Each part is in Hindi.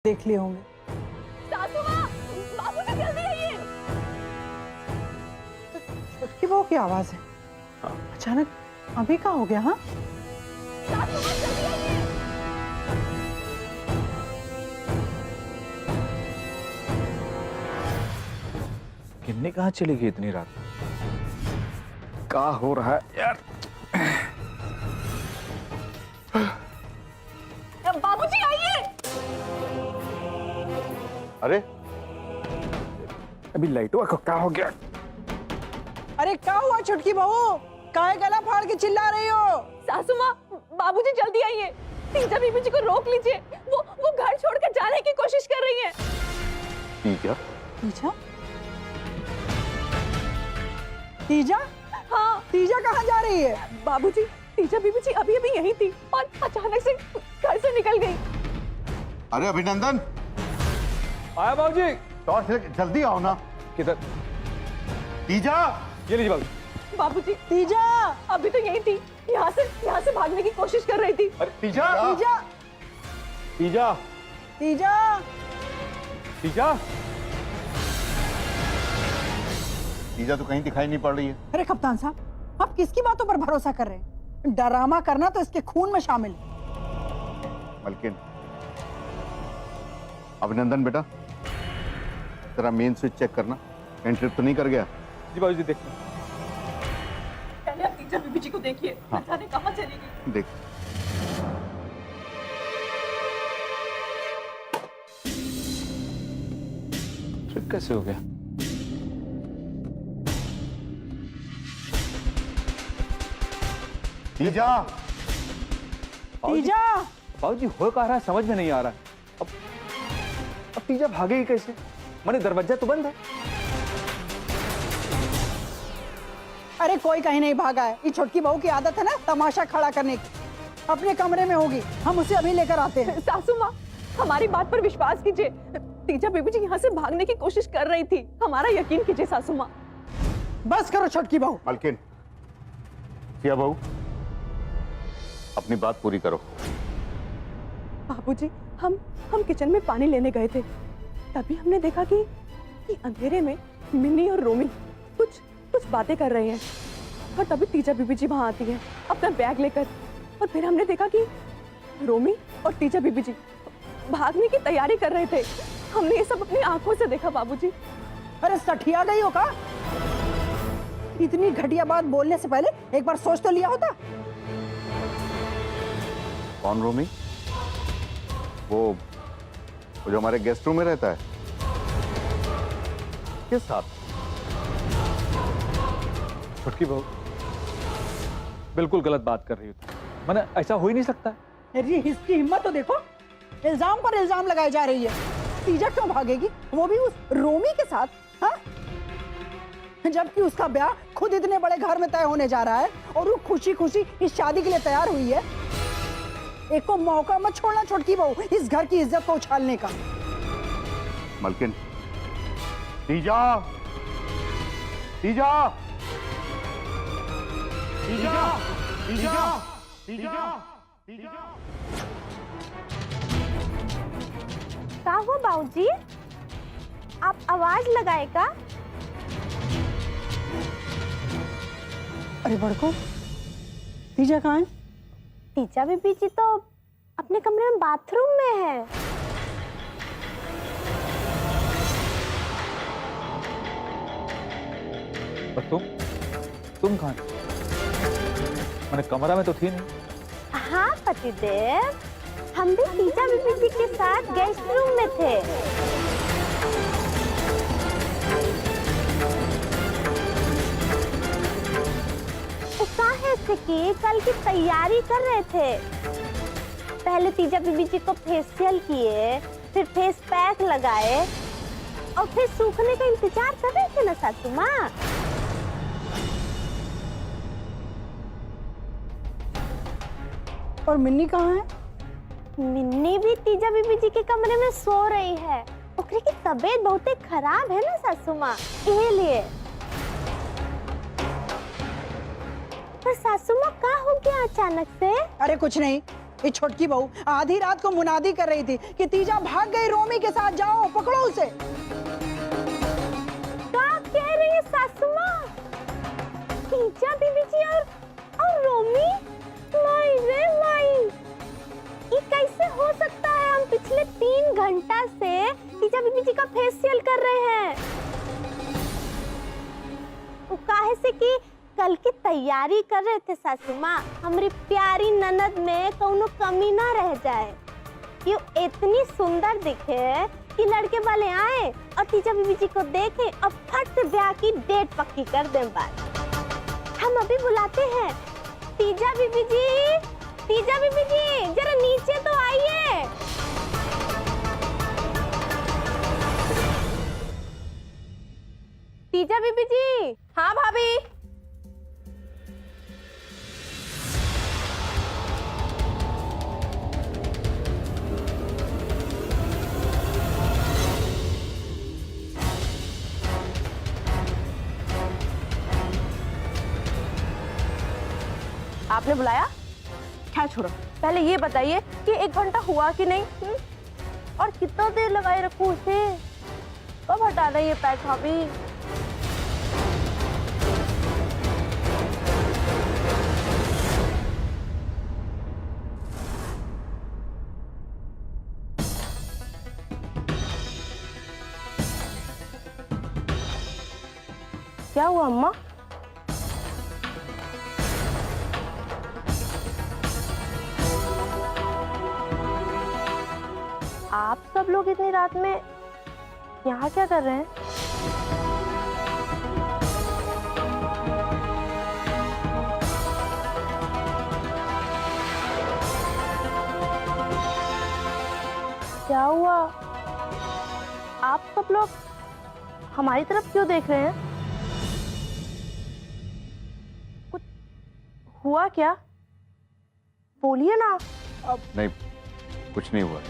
देख लिए होंगे। सासू माँ, बाबूजी जल्दी आइए। छुटकी बहू की आवाज है। अचानक अभी क्या हो गया? हाँ, सासू माँ जल्दी आइए। किन्नी कहाँ चली गई इतनी रात? क्या हो रहा है यार? बाबूजी आइए। अरे अभी लाइटों का क्या हो गया? अरे क्या हुआ छुटकी बहू? काहे गला फाड़ के चिल्ला रही हो? सासू माँ, बाबूजी जल्दी आइए। तीजा बीबी जी को रोक लीजिए। वो घर छोड़कर जाने की कोशिश कर रही है। ठीक है। तीजा? तीजा? हाँ तीजा कहाँ जा रही है? बाबूजी, तीजा बीबी जी अभी अभी यहीं थी और अचानक से घर से निकल गई। अरे अभिनंदन, आया बाबूजी। टॉर्च लेके जल्दी आओ ना। किधर? तीजा, ये लीजिए बाबूजी। बाबूजी तीजा! अभी तो यहीं थी, यहाँ से भागने की कोशिश कर रही थी। अरे तीजा, तीजा! तीजा, तीजा! तीजा। तीजा तो कहीं दिखाई नहीं पड़ रही है। अरे कप्तान साहब, आप किसकी बातों पर भरोसा कर रहे हैं? डरामा करना तो इसके खून में शामिल है। मलकिन, अभिनंदन बेटा, तेरा मेन स्विच चेक करना, कहीं ट्रिप तो नहीं कर गया? जी बाबूजी देखते हैं। पहले आप तीजा बीबी जी को देखिए, हाँ। न जाने कहाँ चली गई। देख, ट्रिप कैसे हो गया? तीजा, तीजा! बाबूजी हो कह रहा है समझ में नहीं आ रहा है। अब तीजा भागेगी कैसे? मैंने दरवाजा तो बंद है। अरे कोई कहीं नहीं भागा है। ये छुटकी बहू की आदत है ना तमाशा खड़ा करने की। अपने कमरे में होगी, हम उसे अभी लेकर आते हैं। सासू माँ, हमारी बात पर विश्वास कीजिए। तीजा बीबी जी यहाँ से भागने की कोशिश कर रही थी, हमारा यकीन कीजिए सासू माँ। बस करो छुटकी बहू। मलकिन, सिया बहू, अपनी बात पूरी करो। बाबूजी, हम किचन में पानी लेने गए थे, तभी हमने देखा कि अंधेरे में मिन्नी और रोमी कुछ बातें कर रहे हैं और तभी तीजा बीबी जी वहां आती है अपना बैग लेकर, और फिर हमने देखा कि रोमी और तीजा बीबी जी भागने की तैयारी कर रहे थे। हमने ये सब अपनी आंखों से देखा बाबूजी। अरे सठिया गई हो का? इतनी घटिया बात बोलने से पहले एक बार सोच तो लिया होता। कौन रोमी? वो जो हमारे गेस्ट रूम में रहता है, किस साथ? छुटकी बहू बिल्कुल गलत बात कर रही हो तुम। मैंने ऐसा हो ही नहीं सकता। अरे इसकी हिम्मत तो देखो, इल्जाम पर इल्जाम लगाई जा रही है। तीजा क्यों भागेगी, वो भी उस रोमी के साथ? हाँ, जबकि उसका ब्याह खुद इतने बड़े घर में तय होने जा रहा है और वो खुशी खुशी इस शादी के लिए तैयार हुई है। एक को मौका मत छोड़ना छुटकी बहू, इस घर की इज्जत को उछालने का। मलकिन, तीजा, तीजा, तीजा, तीजा, तीजा, तीजा। का हुआ बाबूजी? आप आवाज लगाए का? अरे बड़को, तीजा कहाँ है? तीजा बीबी जी तो अपने कमरे में बाथरूम में है। पर तुम कहाँ थे? मैंने कमरा में तो थी नहीं। हाँ पतिदेव, हम भी तीजा बीबी जी के साथ गेस्ट रूम में थे। से कि कल की तैयारी कर रहे थे। पहले तीजा बीबी जी को फेशियल किए, फिर फेस पैक लगाए और फिर सूखने का इंतजार कर रहे थे ना सासू माँ। और मिन्नी कहाँ है? मिन्नी भी तीजा बीबी जी के कमरे में सो रही है। ओकरे की तबीयत बहुत खराब है ना सासू माँ, ये लिए। पर सासू माँ का हो गया अचानक से? अरे कुछ नहीं, ये छोटकी बहू आधी रात को मुनादी कर रही थी कि तीजा भाग गई रोमी के साथ, जाओ पकड़ो उसे। क्या कह रही है सासू माँ? तीजा बीबी जी और रोमी? माई रे माई, ये कैसे हो सकता है? हम पिछले 3 घंटा से तीजा बीबी जी का फेशियल कर रहे हैं। वो काहे से कि कल की तैयारी कर रहे थे सासू माँ, हमारी प्यारी ननद में कौनो कमी ना रह जाए, ये इतनी सुंदर दिखे कि लड़के वाले आए और तीजा बीबी जी को देखे और फट से ब्याह की डेट पक्की कर दें। बात हम अभी बुलाते हैं। तीजा बीबी जी, तीजा बीबी जी जरा नीचे तो आइए। तीजा बीबी जी। हाँ भाभी। आपने बुलाया? क्या छोड़ो, पहले ये बताइए कि 1 घंटा हुआ कि नहीं? और कितना देर लगाए रखूं उसे? कब हटाना ये पैक भाभी? क्या हुआ अम्मा? आप सब लोग इतनी रात में यहाँ क्या कर रहे हैं? क्या हुआ? आप सब लोग हमारी तरफ क्यों देख रहे हैं? कुछ हुआ क्या? बोलिए ना। नहीं, कुछ नहीं हुआ।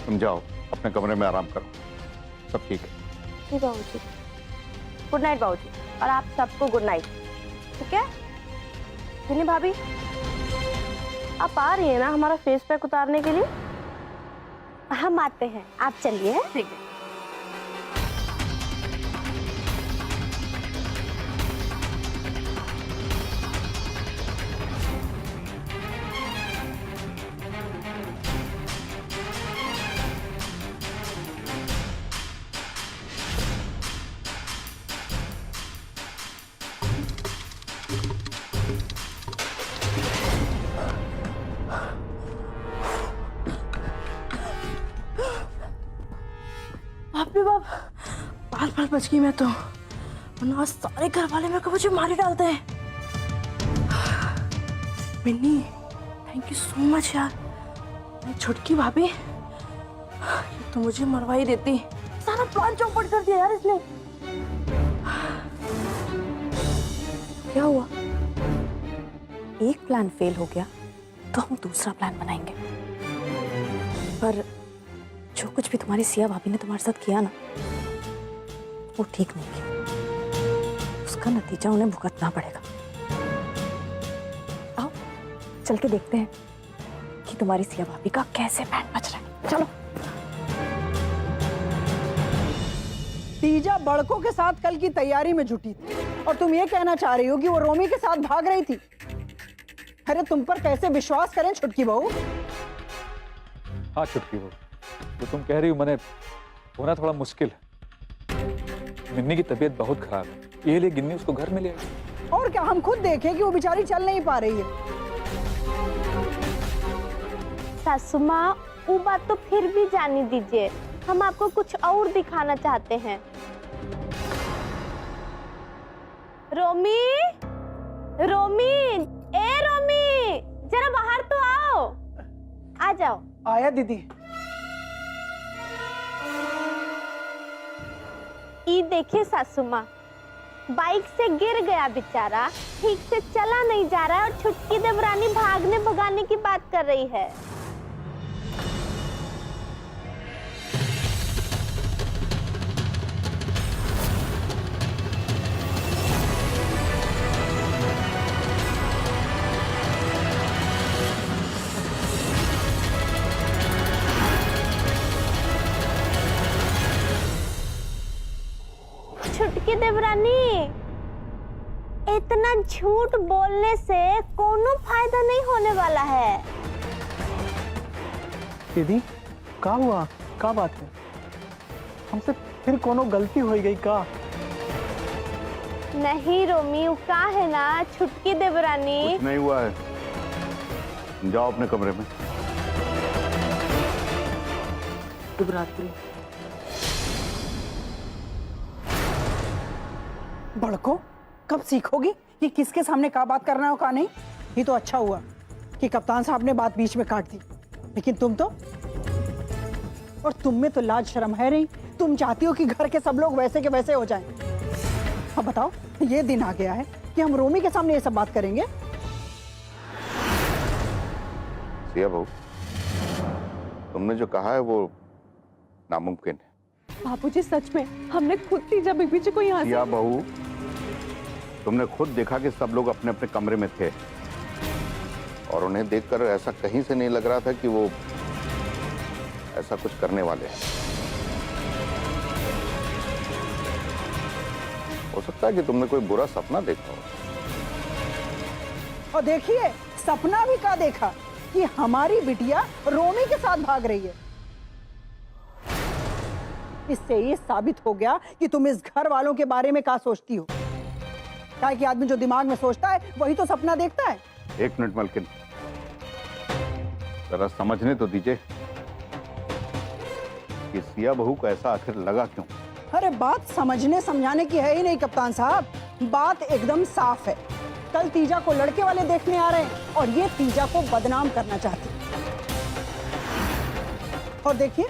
तुम जाओ अपने कमरे में आराम करो, सब ठीक है। जी बाबूजी। गुड नाइट बाबूजी, और आप सबको गुड नाइट। ठीक है जिनी भाभी, आप आ रही है ना हमारा फेस पैक उतारने के लिए? हम आते हैं, आप चलिए। ठीक है। बाप रे बाप, बाल बाल बच गई मैं तो, वरना आज सारे घर वाले मेरे को मुझे मार ही डालते हैं। Minni, thank you so much यार। मेरी छुटकी भाभी, ये तो मुझे मरवा ही देती। सारा प्लान चौपट कर दिया यार इसने। क्या हुआ? एक प्लान फेल हो गया तो हम दूसरा प्लान बनाएंगे। पर जो कुछ भी तुम्हारी सिया भाभी ने तुम्हारे साथ किया ना, वो ठीक नहीं किया। उसका नतीजा उन्हें भुगतना पड़ेगा। आओ चल के देखते हैं कि तुम्हारी सिया भाभी का कैसे बैंड बज रहा है। चलो। तीजा बड़कों के साथ कल की तैयारी में जुटी थी और तुम ये कहना चाह रही हो कि वो रोमी के साथ भाग रही थी? अरे तुम पर कैसे विश्वास करें छुटकी बहू? हाँ छुटकी बहू, तो तुम कह रही हो मैंने होना थोड़ा मुश्किल है। मिन्नी की तबीयत बहुत खराब है, ये लिए गिन्नी उसको घर में ले आई। और क्या हम खुद देखें कि वो बेचारी चल नहीं पा रही है। सासू माँ, वो बात तो फिर भी जाने दीजिए, हम आपको कुछ और दिखाना चाहते हैं। रोमी, रोमी, ए रोमी, जरा बाहर तो आओ। आ जाओ। आया दीदी। ये देखिए सासू माँ, बाइक से गिर गया बेचारा, ठीक से चला नहीं जा रहा है और छुटकी देवरानी भागने भगाने की बात कर रही है। छुटकी देवरानी, इतना झूठ बोलने से कोनो फायदा नहीं होने वाला है। दीदी का हुआ, का बात है? हमसे फिर कोनो गलती हो गई का? नहीं रोमी, वो का है ना छुटकी देवरानी। कुछ नहीं हुआ है, जाओ अपने कमरे में। शुभ रात्रि। बड़को, कब सीखोगी कि किसके सामने का बात करना हो का नहीं? ये तो अच्छा हुआ कि कप्तान साहब ने बात बीच में काट दी, लेकिन तुम तो, और तुम में तो लाज शर्म है नहीं। तुम चाहती हो कि घर के सब लोग वैसे के वैसे हो जाएं। अब बताओ, ये दिन आ गया है कि हम रोमी के सामने ये सब बात करेंगे? सिया बहू, तुमने जो कहा है वो नामुमकिन है। बापूजी सच में हमने खुद तीजा बीबी जी को यहाँ सिया से। बहू, तुमने खुद देखा कि सब लोग अपने अपने कमरे में थे और उन्हें देखकर ऐसा कहीं से नहीं लग रहा था कि वो ऐसा कुछ करने वाले हैं। हो सकता है कि तुमने कोई बुरा सपना देखा हो। और देखिए, सपना भी का देखा कि हमारी बिटिया रोमी के साथ भाग रही है। इससे ये साबित हो गया कि तुम इस घर वालों के बारे में क्या सोचती हो। क्या कि आदमी जो दिमाग में सोचता है वही तो सपना देखता है। एक मिनट मलकिन, जरा समझने तो दीजिए कि सिया बहू को ऐसा आखिर लगा क्यों? अरे बात समझने समझाने की है ही नहीं कप्तान साहब, बात एकदम साफ है। कल तीजा को लड़के वाले देखने आ रहे हैं और ये तीजा को बदनाम करना चाहती है। और देखिए,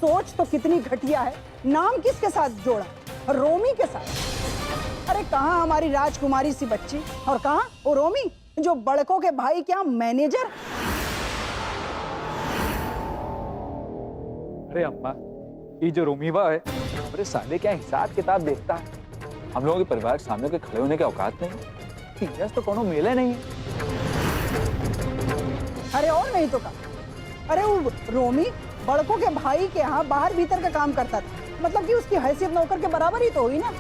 सोच तो कितनी घटिया है। नाम किसके साथ जोड़ा? रोमी के साथ। अरे कहाँ हमारी राजकुमारी सी बच्ची और कहाँ वो रोमी जो बड़कों के भाई क्या मैनेजर। अरे अम्मा, ये जो रोमीवा है, अरे साले क्या हिसाब किताब देखता है। हम लोगों के परिवार के सामने के खड़े होने की औकात नहीं है। तीजा तो कोनो मेले नहीं है। अरे और नहीं तो कहा। अरे वो रोमी बड़कों के भाई के यहाँ बाहर भीतर का काम करता था, मतलब कि उसकी हैसियत नौकर के बराबर ही तो हुई ना।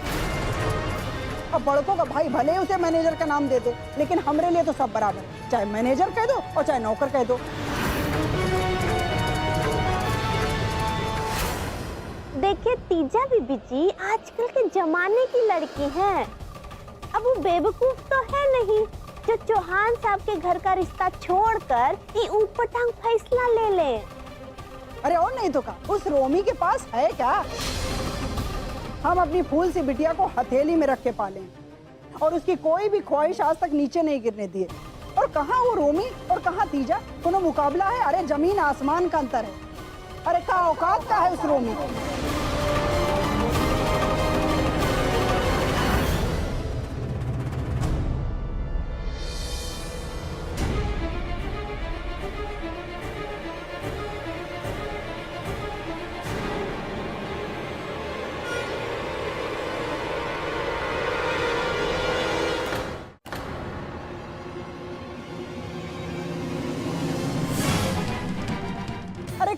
अब बड़कों का भाई भले ही उसे मैनेजर का नाम दे दे, लेकिन हमरे लिए तो सब बराबर है, चाहे मैनेजर कह दो और चाहे नौकर कह दो। देखिए तीजा बीबी जी आजकल के जमाने की लड़की हैं। अब वो बेवकूफ तो है नहीं जो चौहान साहब के घर का रिश्ता छोड़कर ये ऊपर टांग फैसला ले ले। अरे और नहीं तो कहा, उस रोमी के पास है क्या? हम अपनी फूल सी बिटिया को हथेली में रख के पाले और उसकी कोई भी ख्वाहिश आज तक नीचे नहीं गिरने दिए। और कहाँ वो रोमी और कहाँ तीजा, कोनो मुकाबला है? अरे जमीन आसमान का अंतर है। अरे का औकात का है उस रोमी को।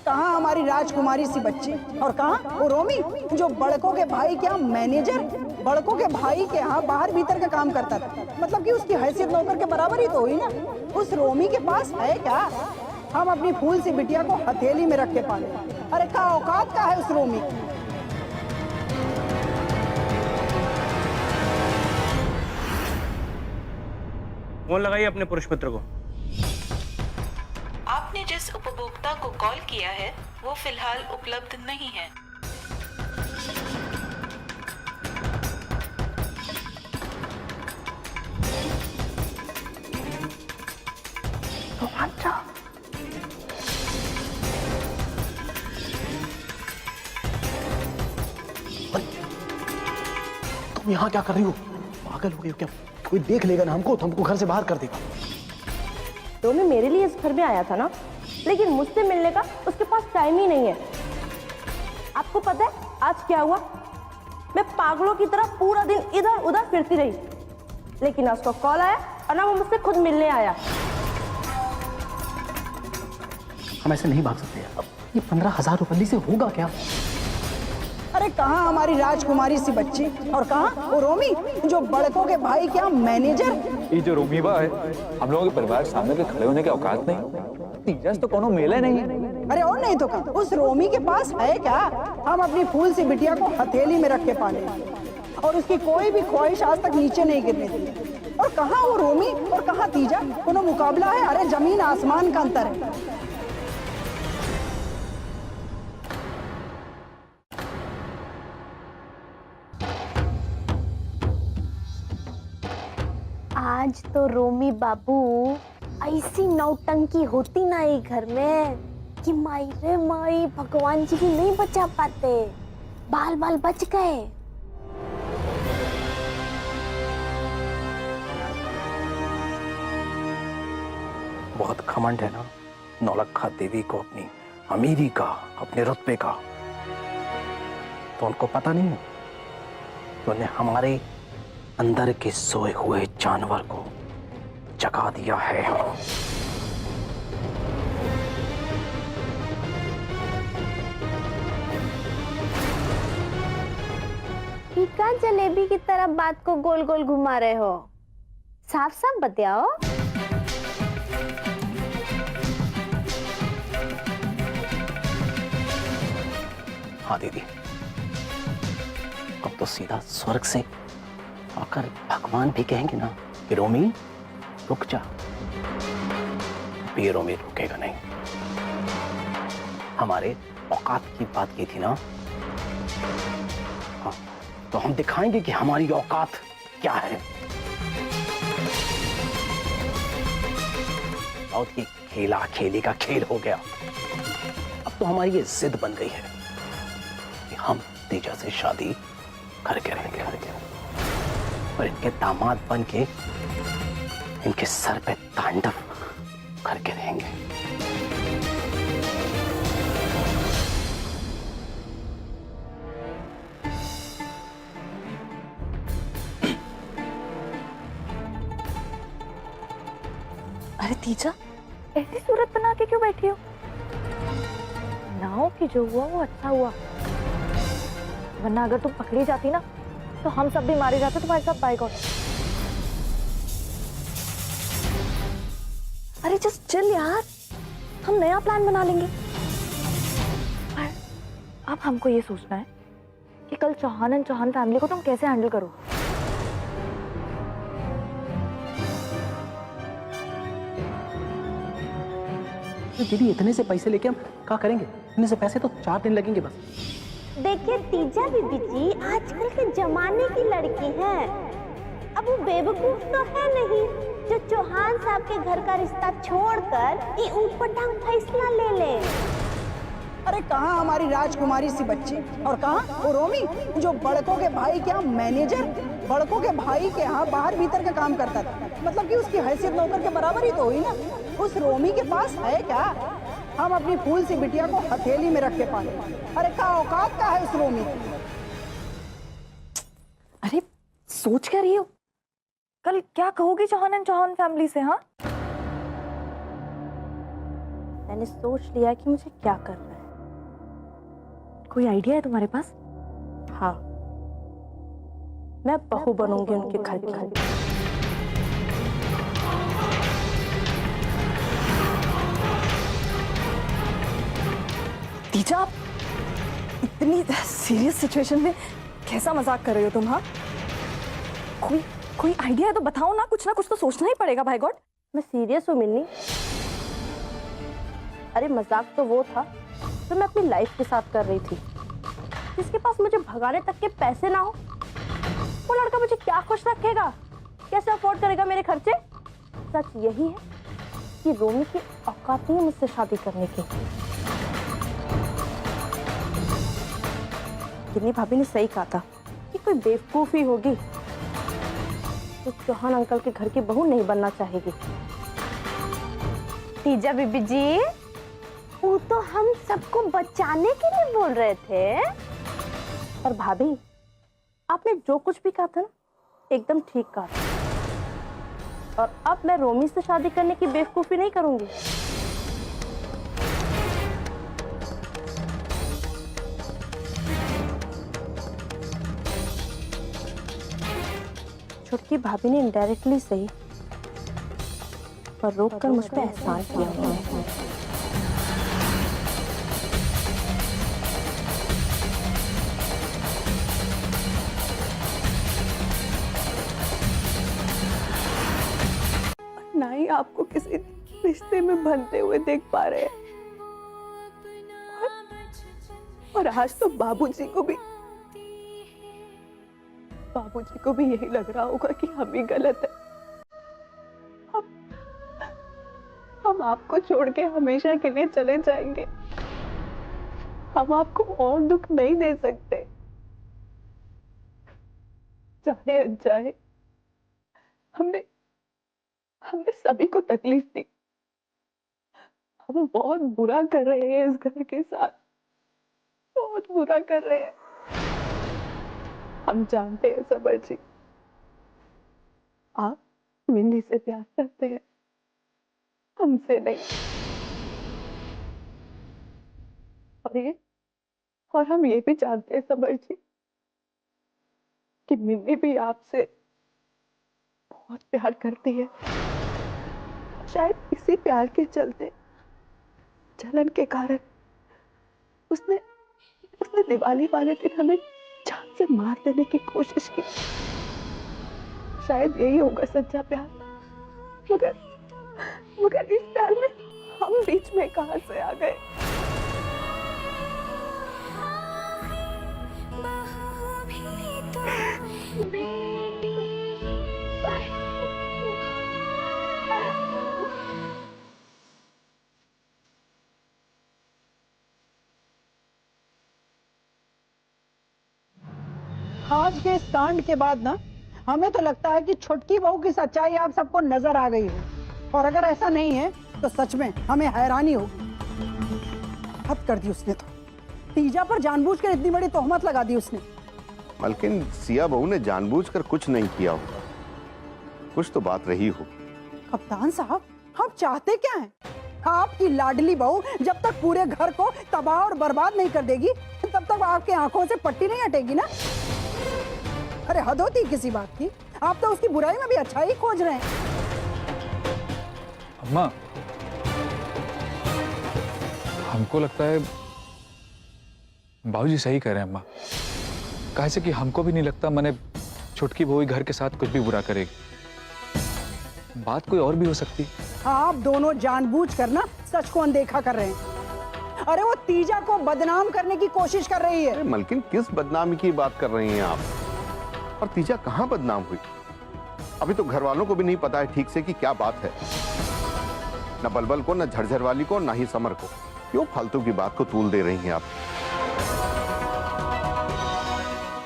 कहाँ हमारी राजकुमारी सी बच्ची और कहाँ वो रोमी जो बड़कों के भाई के यहाँ मैनेजर, बड़कों के भाई के यहाँ बाहर भीतर का काम करता था, मतलब कि उसकी हैसियत नौकर के बराबर ही तो हुई ना। उस रोमी के पास है क्या? हम अपनी फूल सी बिटिया को हथेली में रख के पाले। अरे का औकात का है उस रोमी की। फोन लगाइए अपने पुरुष मित्र को। आपने जिस उपभोक्ता को कॉल किया है वो फिलहाल उपलब्ध नहीं है। तुम यहाँ क्या कर रही हो? पागल हो गई हो क्या? कोई देख लेगा ना हमको तो हमको घर से बाहर कर देगा। रोमी मेरे लिए इस घर में आया था ना, लेकिन मुझसे मिलने का उसके पास टाइम ही नहीं है। आपको पता है आज क्या हुआ? मैं पागलों की तरह पूरा दिन इधर उधर फिरती रही, लेकिन ना उसका कॉल आया और ना वो मुझसे खुद मिलने आया। हम ऐसे नहीं भाग सकते। अब ये 15,000 रुपये से होगा क्या? अरे कहाँ हमारी राजकुमारी सी बच्ची और कहाँ वो रोमी जो बड़कों के भाई क्या मैनेजर। ये जो रोमीबा है हम लोगों के परिवार के सामने के खड़े होने की औकात नहीं। तीजस तो कोनो मेला नहीं है। अरे और नहीं तो कहा उस रोमी के पास है क्या? हम अपनी फूल सी बिटिया को हथेली में रख के पाले और उसकी कोई भी ख्वाहिश आज तक नीचे नहीं गिरने दी। और कहाँ वो रोमी और कहाँ तीजा, कोनो मुकाबला है? अरे जमीन आसमान का अंतर है। आज तो रोमी बाबू ऐसी नौटंकी होती ना ये घर में कि माई रे माई भगवान जी भी नहीं बचा पाते, बाल बाल बच गए। बहुत घमंड है ना नौलखा देवी को अपनी अमीरी का, अपने रुतबे का। तो उनको पता नहीं तो उन्हें हमारे अंदर के सोए हुए जानवर को जगा दिया है। फीका जलेबी की तरह बात को गोल गोल घुमा रहे हो, साफ साफ बताओ। हाँ दीदी, अब तो सीधा स्वर्ग से आकर भगवान भी कहेंगे ना कि रोमी रुक जा। ये रोमी रुकेगा नहीं। हमारे औकात की बात की थी ना, हाँ, तो हम दिखाएंगे कि हमारी औकात क्या है। और ये खेला खेली का खेल हो गया। अब तो हमारी ये जिद बन गई है कि हम तेजा से शादी करके रहेंगे और इनके दामाद बन के इनके सर पे तांडव करके रहेंगे। अरे तीजा, ऐसी सूरत बना के क्यों बैठी हो? नाव की जो हुआ वो अच्छा हुआ, वरना अगर तुम पकड़ी जाती ना तो हम सब भी मारे जाते तुम्हारे साथ। By God. अरे जस्ट चिल यार, हम नया प्लान बना लेंगे। पर अब हमको ये सोचना है कि कल चौहान एंड चौहान फैमिली को तुम कैसे हैंडल करो। तो दीदी इतने से पैसे लेके हम क्या करेंगे? इतने से पैसे तो 4 दिन लगेंगे बस। देखिए तीजा बीबी जी आजकल के जमाने की लड़की है, अब वो बेवकूफ तो है नहीं जो चौहान साहब के घर का रिश्ता छोड़कर ये ऊटपटांग फैसला ले ले। अरे कहाँ हमारी राजकुमारी सी बच्ची और कहाँ वो रोमी जो बड़कों के भाई क्या मैनेजर, बड़कों के भाई के यहाँ बाहर भीतर का काम करता था। मतलब कि उसकी हैसियत नौकर के बराबर ही तो हुई ना। उस रोमी के पास है क्या? हम अपनी फूल सी बिटिया को हथेली में रख के पाले। अरे का औकात का है उस रोमी की? अरे सोच क्या रही हो? कल क्या कहोगी चौहान एंड चौहान फैमिली से? हाँ, मैंने सोच लिया कि मुझे क्या करना है। कोई आइडिया है तुम्हारे पास? हाँ, मैं बहू बनूंगी उनके घर की। तीजा, आप इतनी सीरियस सिचुएशन में कैसा मजाक कर रहे हो तुम? हाँ, कोई आइडिया है तो बताओ ना कुछ तो सोचना ही पड़ेगा। भाई गॉड, मैं सीरियस हूँ मिन्नी। अरे मजाक तो वो था तो मैं अपनी लाइफ के साथ कर रही थी। जिसके पास मुझे भगाने तक के पैसे ना हो वो लड़का मुझे क्या खुश रखेगा, कैसे अफोर्ड करेगा मेरे खर्चे? सच यही है कि रोमी की औकात नहीं है मुझसे शादी करने की। गिन्नी भाभी ने सही कहा था कि कोई बेवकूफी होगी तो चौहान अंकल के घर की बहू नहीं बनना चाहेगी। तीजा बीबी जी, वो तो हम सबको बचाने के लिए बोल रहे थे। पर भाभी, आपने जो कुछ भी कहा था ना एकदम ठीक कहा था। और अब मैं रोमी से शादी करने की बेवकूफी नहीं करूंगी। छोटकी भाभी ने इनडायरेक्टली सही पर रोक कर मुझ पे एहसान किया हुआ है। ना ही आपको किसी रिश्ते में बनते हुए देख पा रहे हैं और आज तो बाबूजी को भी यही लग रहा होगा कि हम ही गलत है। हम आपको छोड़ के हमेशा के लिए चले जाएंगे। हम आपको और दुख नहीं दे सकते। चाहे अनचाहे हमने सभी को तकलीफ दी। हम बहुत बुरा कर रहे हैं इस घर के साथ, बहुत बुरा कर रहे हैं। हम जानते हैं सबर जी, आप मिन्नी से प्यार करते हैं, हमसे नहीं। और हम ये भी जानते हैं सबर जी कि मिन्नी भी आपसे बहुत प्यार करती है। शायद इसी प्यार के चलते, जलन के कारण उसने दिवाली वाले दिन हमें जान से मार देने की कोशिश की। शायद यही होगा सच्चा प्यार। मगर इस प्यार में हम बीच में कहां से आ गए? आज के इस कांड के बाद ना हमें तो लगता है कि छोटकी बहू की सच्चाई आप सबको नजर आ गई है, और अगर ऐसा नहीं है तो सच में हमें हैरानी होगी। हद कर दी उसने तो, तीजा पर जानबूझकर इतनी बड़ी तोहमत लगा दी उसने। मलकिन सिया बहू ने जानबूझकर कुछ नहीं किया होगा, कुछ तो बात रही होगी। कप्तान साहब, आप चाहते क्या हैं? आपकी लाडली बहू जब तक पूरे घर को तबाह और बर्बाद नहीं कर देगी तब तक आपके आंखों से पट्टी नहीं हटेगी ना। अरे हद होती किसी बात की, आप तो उसकी बुराई में भी अच्छाई खोज रहे हैं। अम्मा, हमको लगता है बाबूजी सही कह रहे हैं अम्मा। काहे से कि हमको भी नहीं लगता मैंने छोटकी बहू घर के साथ कुछ भी बुरा करेगी। बात कोई और भी हो सकती। आप दोनों जानबूझकर ना सच को अनदेखा कर रहे हैं। अरे वो तीजा को बदनाम करने की कोशिश कर रही है। अरे मलकिन, किस बदनामी की बात कर रही हैं आप? और तीजा कहाँ बदनाम हुई? अभी तो घर वालों को भी नहीं पता है ठीक से कि क्या बात है। न बलबल को, न झरझर वाली को, न ही समर को। क्यों फालतू की बात को तूल दे रही हैं आप?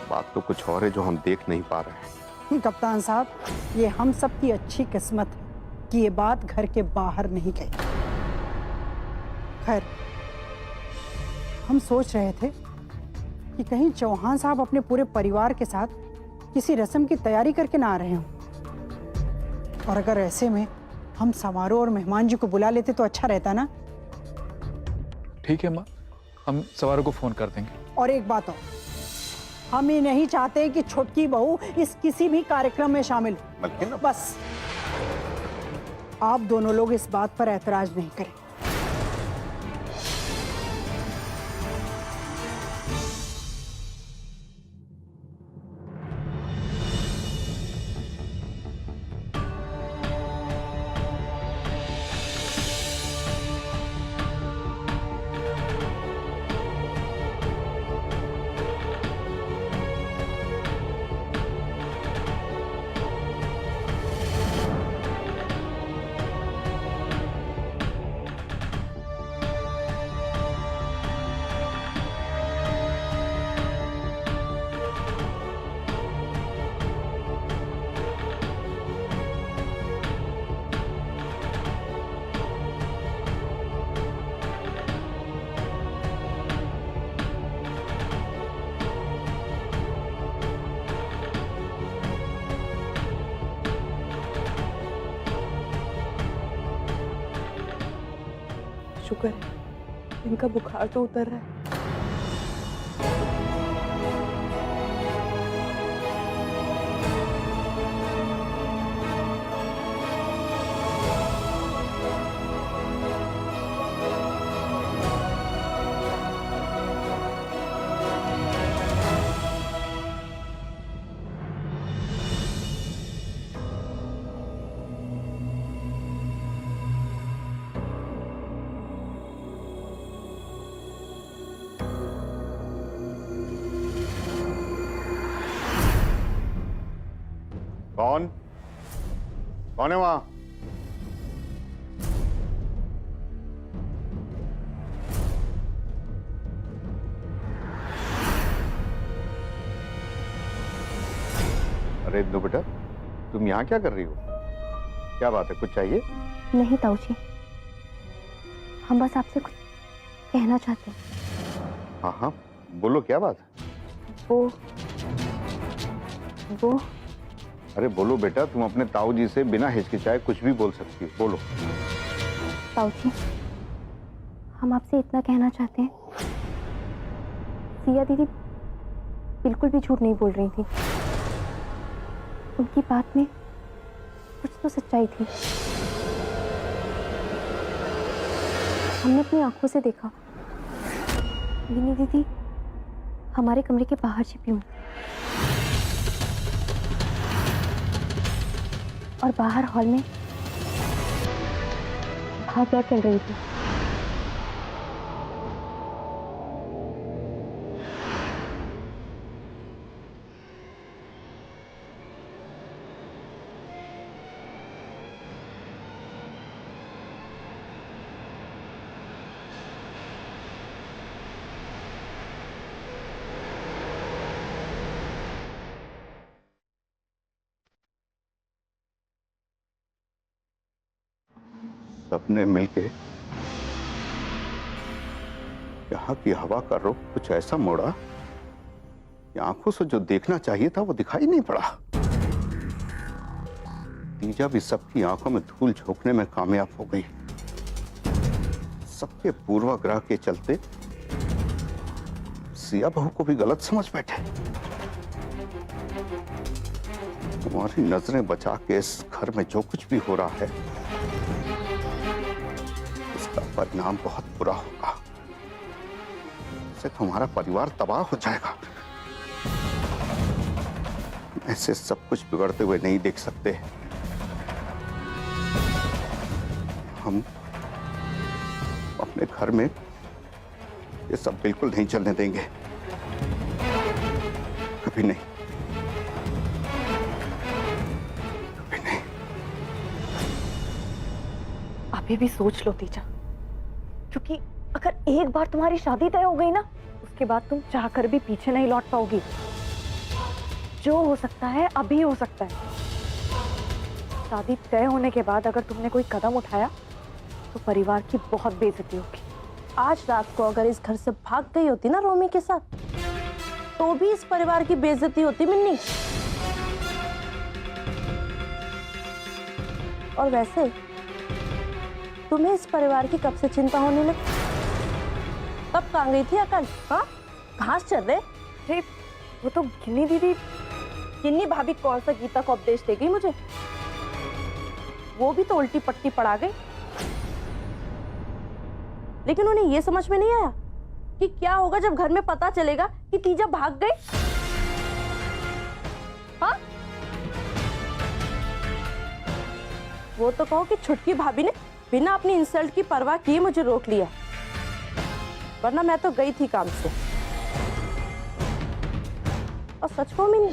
बात तो कुछ और है जो हम देख नहीं पा रहे हैं। कप्तान साहब, ये हम सब की अच्छी किस्मत है कि ये बात घर के बाहर नहीं गई। खैर, हम सोच रहे थे कि कहीं चौहान साहब अपने पूरे परिवार के साथ किसी रस्म की तैयारी करके ना आ रहे हों, और अगर ऐसे में हम समारोह और मेहमान जी को बुला लेते तो अच्छा रहता ना। ठीक है माँ, हम समारोह को फोन कर देंगे। और एक बात और, हम ये नहीं चाहते कि छोटकी बहू इस किसी भी कार्यक्रम में शामिल हो। मलकिन, बस आप दोनों लोग इस बात पर ऐतराज नहीं करें। शुक्र है इनका बुखार तो उतर रहा है। कौन कौन है वहां? अरे इंदु बेटा, तुम यहाँ क्या कर रही हो? क्या बात है, कुछ चाहिए? नहीं ताऊ जी, हम बस आपसे कुछ कहना चाहते हैं। हाँ हाँ बोलो, क्या बात है? वो अरे बोलो बेटा, तुम अपने ताऊ जी से बिना हिचकिचाए कुछ भी बोल सकती हो, बोलो। ताऊ जी, हम आपसे इतना कहना चाहते हैं, सिया दीदी बिल्कुल भी झूठ नहीं बोल रही थी। उनकी बात में कुछ तो सच्चाई थी। हमने अपनी आंखों से देखा, गिन्नी दीदी हमारे कमरे के बाहर छिपी हुई और बाहर हॉल में भाग क्या चल रही थी। सबने मिलके यहाँ की हवा का रुख कुछ ऐसा मोड़ा कि आंखों से जो देखना चाहिए था वो दिखाई नहीं पड़ा। तीजा भी सबकी आंखों में धूल झोंकने में कामयाब हो गई। सबके पूर्वाग्रह के चलते सिया बहू को भी गलत समझ बैठे। तुम्हारी नजरें बचा के इस घर में जो कुछ भी हो रहा है, इसका परिणाम बहुत बुरा होगा। इससे तुम्हारा परिवार तबाह हो जाएगा। ऐसे सब कुछ बिगड़ते हुए नहीं देख सकते। हम अपने घर में ये सब बिल्कुल नहीं चलने देंगे, कभी नहीं, कभी नहीं। अभी भी सोच लो तीजा, क्योंकि अगर एक बार तुम्हारी शादी तय हो गई ना, उसके बाद तुम चाहकर भी पीछे नहीं लौट पाओगी। जो हो सकता है अभी हो सकता है। शादी तय होने के बाद अगर तुमने कोई कदम उठाया तो परिवार की बहुत बेइज्जती होगी। आज रात को अगर इस घर से भाग गई होती ना रोमी के साथ, तो भी इस परिवार की बेइज्जती होती मिन्नी। और वैसे तुम्हें इस परिवार की कब से चिंता होने लगी? कब कहाँ गई थी अकल? हाँ, कहाँ से चल रहे? अरे वो तो गिन्नी दीदी, गिन्नी भाभी कौन सा गीता को उपदेश दे गई मुझे? वो भी तो उल्टी पट्टी पड़ा गई। लेकिन उन्हें ये समझ में नहीं आया कि क्या होगा जब घर में पता चलेगा कि तीजा भाग गई। हाँ, वो तो कहो कि छुटकी भाभी ने बिना अपनी इंसल्ट की परवाह किए मुझे रोक लिया, वरना मैं तो गई थी काम से। और सच को मिनी,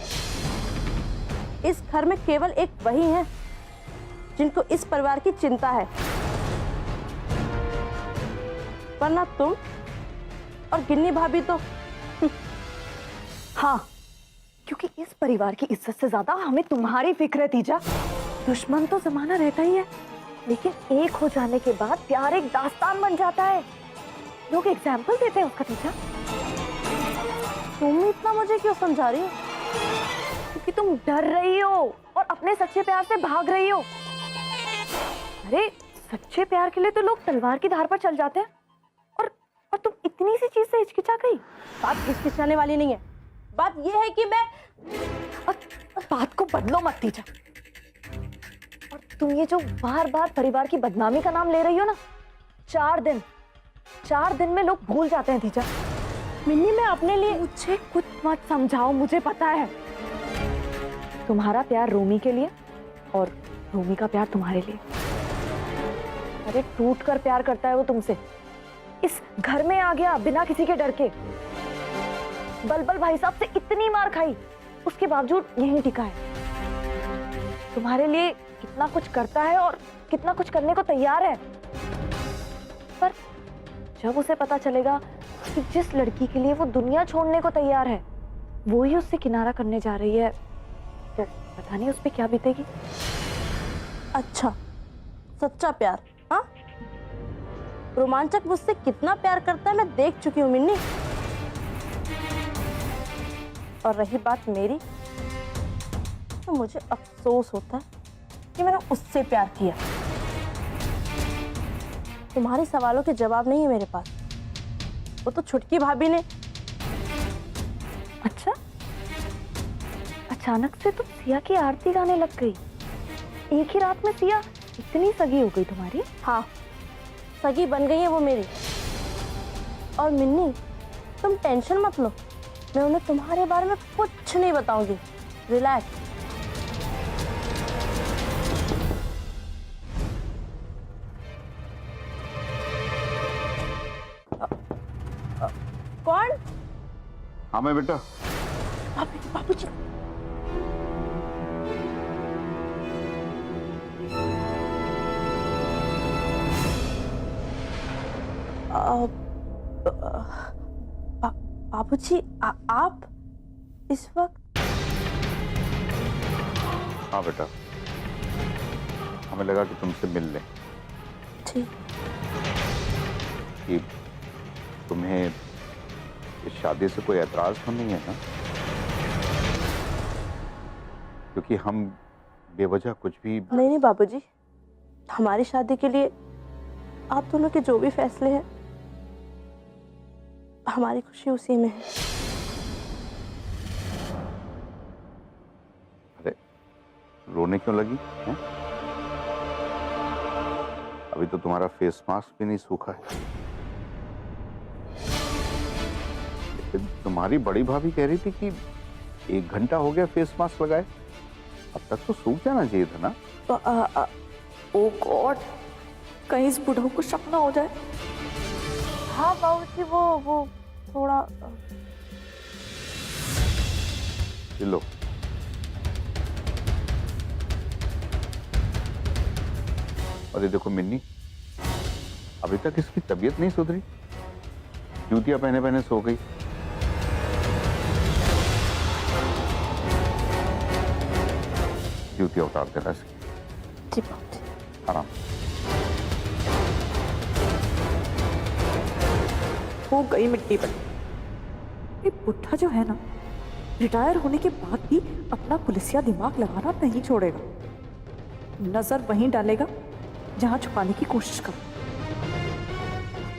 इस घर में केवल एक वही है जिनको इस परिवार की चिंता है, वरना तुम और गिन्नी भाभी तो हाँ, क्योंकि इस परिवार की इज्जत से ज्यादा हमें तुम्हारी फिक्र है तीजा। दुश्मन तो जमाना रहता ही है, लेकिन एक हो जाने के बाद प्यार एक दास्तान बन जाता है। लोग एग्जाम्पल देते हैं उसका तीजा। तुम इतना मुझे क्यों समझा रही हो? क्योंकि तुम डर रही हो और अपने सच्चे प्यार से भाग रही हो। अरे सच्चे प्यार के लिए तो लोग तलवार की धार पर चल जाते हैं, और तुम इतनी सी चीज से हिचकिचा गई। बात हिचकिचाने वाली नहीं है, बात यह है कि मैं बात को बदलो मत तीजा। और तुम ये जो बार बार परिवार की बदनामी का नाम ले रही हो ना, 4 दिन में लोग भूल जाते हैं तीजा। मिन्नी, मैं अपने लिए मुझे कुछ मत समझाओ, मुझे पता है तुम्हारा प्यार रोमी के लिए और रोमी का प्यार तुम्हारे लिए। अरे टूट कर प्यार करता है वो तुमसे। इस घर में आ गया बिना किसी के डर के। बलबल भाई साहब से इतनी मार खाई, उसके बावजूद यहीं टिका है। तुम्हारे लिए कितना कुछ करता है और कितना कुछ करने को तैयार है, पर जब उसे पता चलेगा कि जिस लड़की के लिए वो दुनिया छोड़ने को तैयार है वो ही उससे किनारा करने जा रही है, तो पता नहीं उस पे क्या बीतेगी। अच्छा, सच्चा प्यार, हाँ? रोमांचक मुझसे कितना प्यार करता है मैं देख चुकी हूँ मिन्नी। और रही बात मेरी, तो मुझे अफसोस होता है कि मैंने उससे प्यार किया। तुम्हारे सवालों के जवाब नहीं है मेरे पास। वो तो छुटकी भाभी ने। अच्छा, अचानक से तुम सिया की आरती गाने लग गई। एक ही रात में सिया इतनी सगी हो गई तुम्हारी? हाँ, सगी बन गई है वो मेरी। और मिन्नी, तुम टेंशन मत लो, मैं उन्हें तुम्हारे बारे में कुछ नहीं बताऊंगी। रिलैक्स। कौन? हाँ मैं बेटा। बाबूजी। बाबूजी, आप इस वक्त? हाँ बेटा, हमें लगा कि तुमसे मिल लें। ठीक। कि तुम्हें इस शादी से कोई एतराज तो नहीं है ना? क्योंकि हम बेवजह कुछ भी। नहीं बाबूजी, हमारी शादी के लिए आप दोनों के जो भी फैसले हैं, हमारी खुशी उसी में है। अरे रोने क्यों लगी है? अभी तो तुम्हारा फेस मास्क भी नहीं सूखा है। लेकिन तुम्हारी बड़ी भाभी कह रही थी कि 1 घंटा हो गया फेस मास्क लगाए, अब तक तो सूख जाना चाहिए था ना? ओ गॉड, कहीं इस बुढ़ऊ को शक ना हो जाए। हाँ बाबूजी, वो थोड़ा। लो, और ये देखो मिन्नी, अभी तक इसकी तबीयत नहीं सुधरी, जूतियां पहने पहने सो गई। जूतियां उतार देना इसकी। जी बाबूजी। आराम। हो गई मिट्टी पर। ये बुढ़ा जो है ना, रिटायर होने के बाद भी अपना पुलिसिया दिमाग लगाना नहीं छोड़ेगा। नजर वहीं डालेगा जहां छुपाने की कोशिश करो।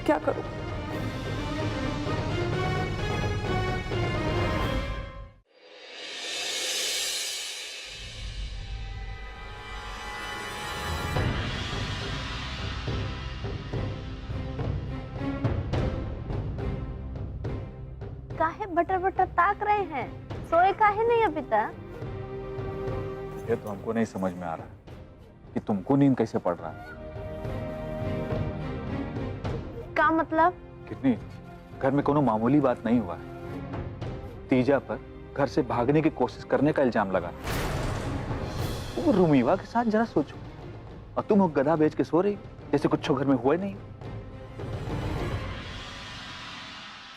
क्या करूं? काहे बटर बटर ताक रहे हैं? सोए काहे नहीं अभी तक? ये तो हमको नहीं समझ में आ रहा कि तुमको नींद कैसे पड़ रहा है। का मतलब? कितनी घर में कोनो मामूली बात नहीं हुआ है। तीजा पर घर से भागने की कोशिश करने का इल्जाम लगा। वो रूमीवा के साथ जरा सोचो, और तुम हो गधा बेच के सो रही जैसे कुछ घर में हुआ नहीं।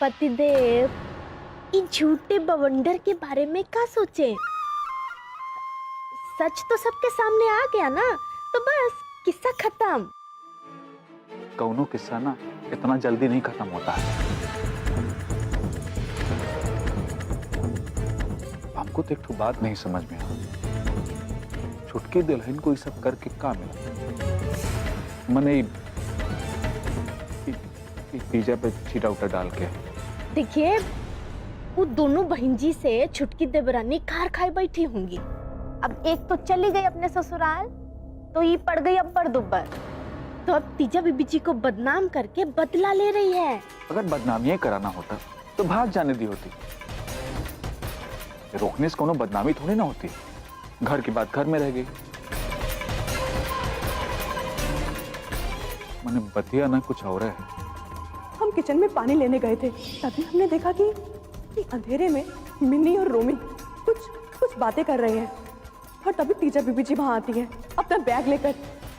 पतिदेव, इन झूठे बवंडर के बारे में क्या सोचे? सच तो सबके सामने आ गया ना, तो बस किस्सा खत्म। कौनो किस्सा ना इतना जल्दी नहीं खत्म होता है। हमको तो एक तो बात नहीं समझ में आ, छुटकी दुल्हन को ये सब करके क्या मिला? मने तीजा पे छीटा उटा डाल के। देखिए, वो दोनों बहन जी से छुटकी देवरानी खार खाए बैठी होंगी। अब एक तो चली गई अपने ससुराल, तो ये पड़ गई अब्बर दुब्बर, तो अब तीजा बीबी जी को बदनाम करके बदला ले रही है। अगर बदनामी कराना होता तो भाग जाने दी होती। रोकने से कोनो बदनामी थोड़ी ना होती। घर की बात घर में रह गई। मैंने बतिया ना कुछ और है। हम किचन में पानी लेने गए थे, तभी हमने देखा कि अंधेरे में मिन्नी और रोमी कुछ बातें कर रहे हैं। और तभी तीजा बीबी जी वहां आती है अपना बैग लेकर,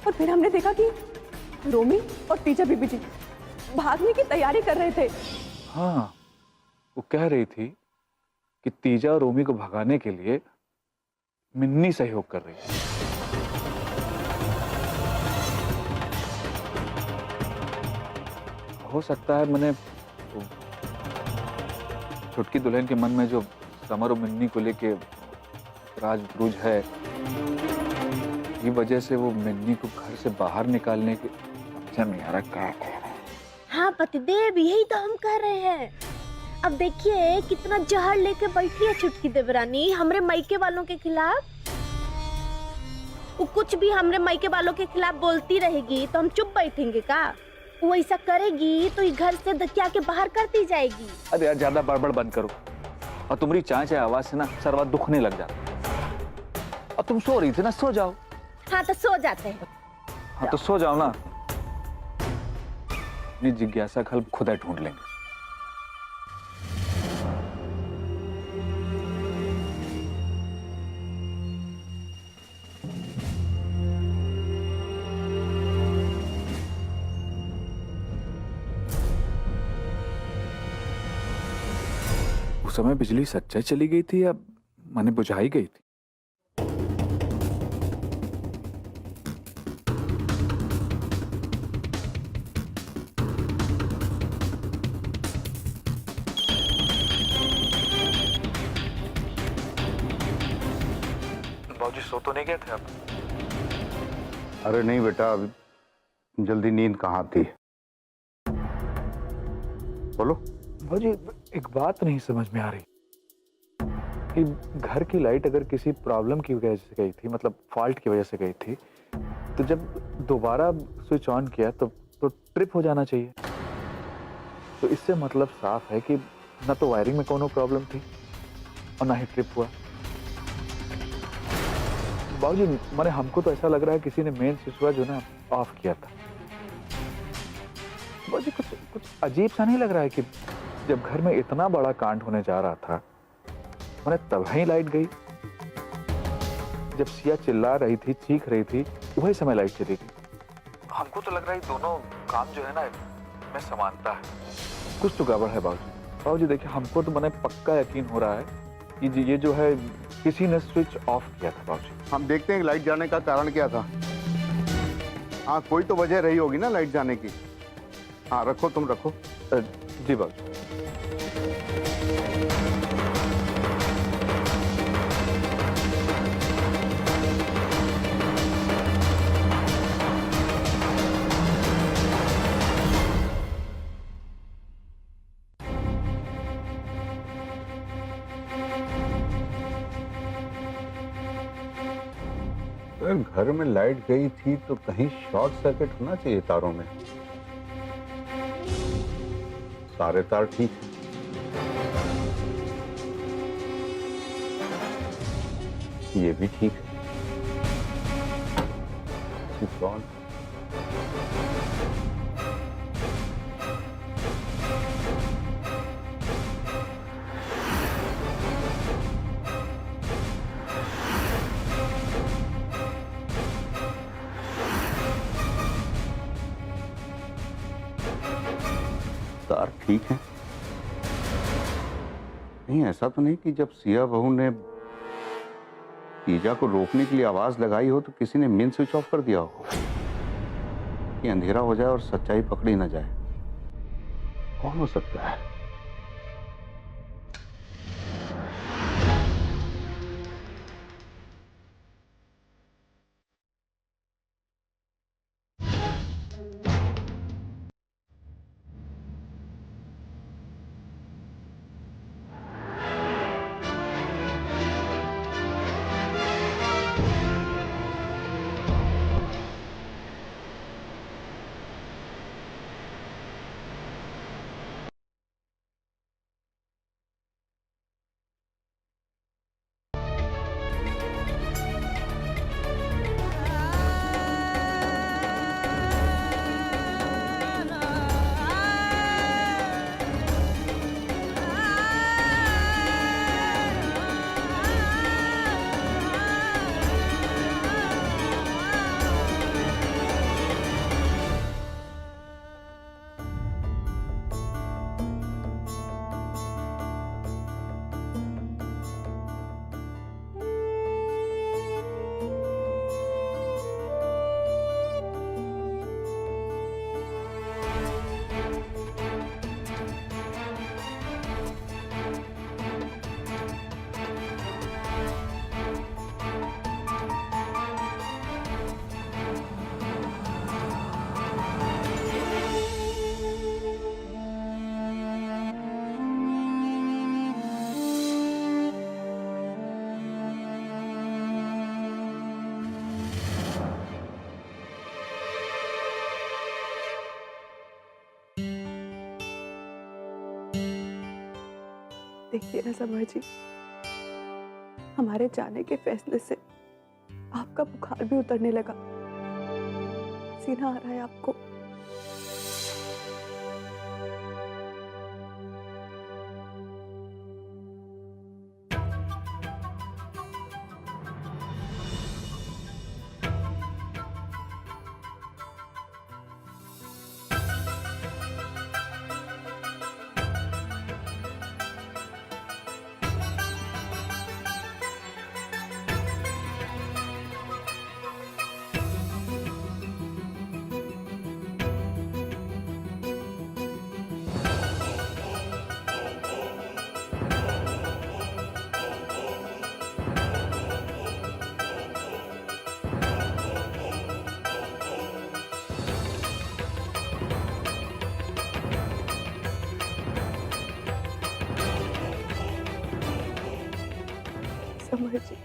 और फिर हमने देखा कि रोमी और तीजा बीबी जी भागने की तैयारी कर रहे थे। हाँ, वो कह रही थी कि तीजा और रोमी को भगाने के लिए मिन्नी सहयोग कर रही है। हो सकता है मैंने छुटकी दुल्हन के मन में जो समर और मिन्नी को लेके राज ब्रूज है, ये वजह से वो मिन्नी को घर से बाहर निकालने के समझ नहीं आ रहा क्या कह रहा है। हाँ पतिदेव, यही तो हम कह रहे हैं। अब देखिए कितना जहर लेके बैठी है छुटकी देवरानी हमरे मायके वालों के खिलाफ। वो कुछ भी हमरे मायके वालों के खिलाफ बोलती रहेगी तो हम चुप बैठेंगे का? वो ऐसा करेगी तो ये घर से धकिया के बाहर करती जाएगी। अरे यार ज्यादा बड़बड़ बंद करो, और तुम्हारी चाय आवाज से ना सरवा दुखने लग जाता। और तुम सो रही थी ना, सो जाओ। हाँ तो सो जाते हैं। हाँ तो सो जाओ ना, अपनी जिज्ञासा का हल खुद ही ढूंढ लेंगे। उस समय बिजली सच्चाई चली गई थी या माने बुझाई गई थी? बाबूजी सो तो नहीं गए थे आप? अरे नहीं बेटा, अभी जल्दी नींद कहाँ आती है। बोलो। बाबूजी एक बात नहीं समझ में आ रही कि घर की लाइट अगर किसी प्रॉब्लम की वजह से गई थी, मतलब फॉल्ट की वजह से गई थी, तो जब दोबारा स्विच ऑन किया तो ट्रिप हो जाना चाहिए। तो इससे मतलब साफ है कि ना तो वायरिंग में कोनो प्रॉब्लम थी और ना ही ट्रिप हुआ। बाबूजी माने हमको तो ऐसा लग रहा है किसी ने मेन स्विच जो ना ऑफ किया था। बाबूजी कुछ अजीब सा नहीं लग रहा है कि जब घर में इतना बड़ा कांड होने जा रहा था, मैंने तब ही लाइट गई? जब सिया चिल्ला रही थी, चीख रही थी, वही समय लाइट चली गई। हमको तो लग रहा है दोनों काम जो है ना में समानता है। कुछ तो गड़बड़ है बाबूजी। बाबूजी देखिए, हमको तो मैंने पक्का यकीन हो रहा है कि ये जो है किसी ने स्विच ऑफ किया था बाबूजी। हम देखते हैं लाइट जाने का कारण क्या था। हाँ, कोई तो वजह रही होगी ना लाइट जाने की। हाँ रखो, तुम रखो। जी बाबूजी। अगर घर में लाइट गई थी तो कहीं शॉर्ट सर्किट होना चाहिए तारों में। सारे तार ठीक हैं। ये भी ठीक है। Switch on. तार ठीक है। नहीं, ऐसा तो नहीं कि जब सिया बहू ने तीजा को रोकने के लिए आवाज लगाई हो तो किसी ने मेन स्विच ऑफ कर दिया हो कि अंधेरा हो जाए और सच्चाई पकड़ी ना जाए। कौन हो सकता है? देखिए ना समर जी, हमारे जाने के फैसले से आपका बुखार भी उतरने लगा, सीना आ रहा है आपको। समर जी,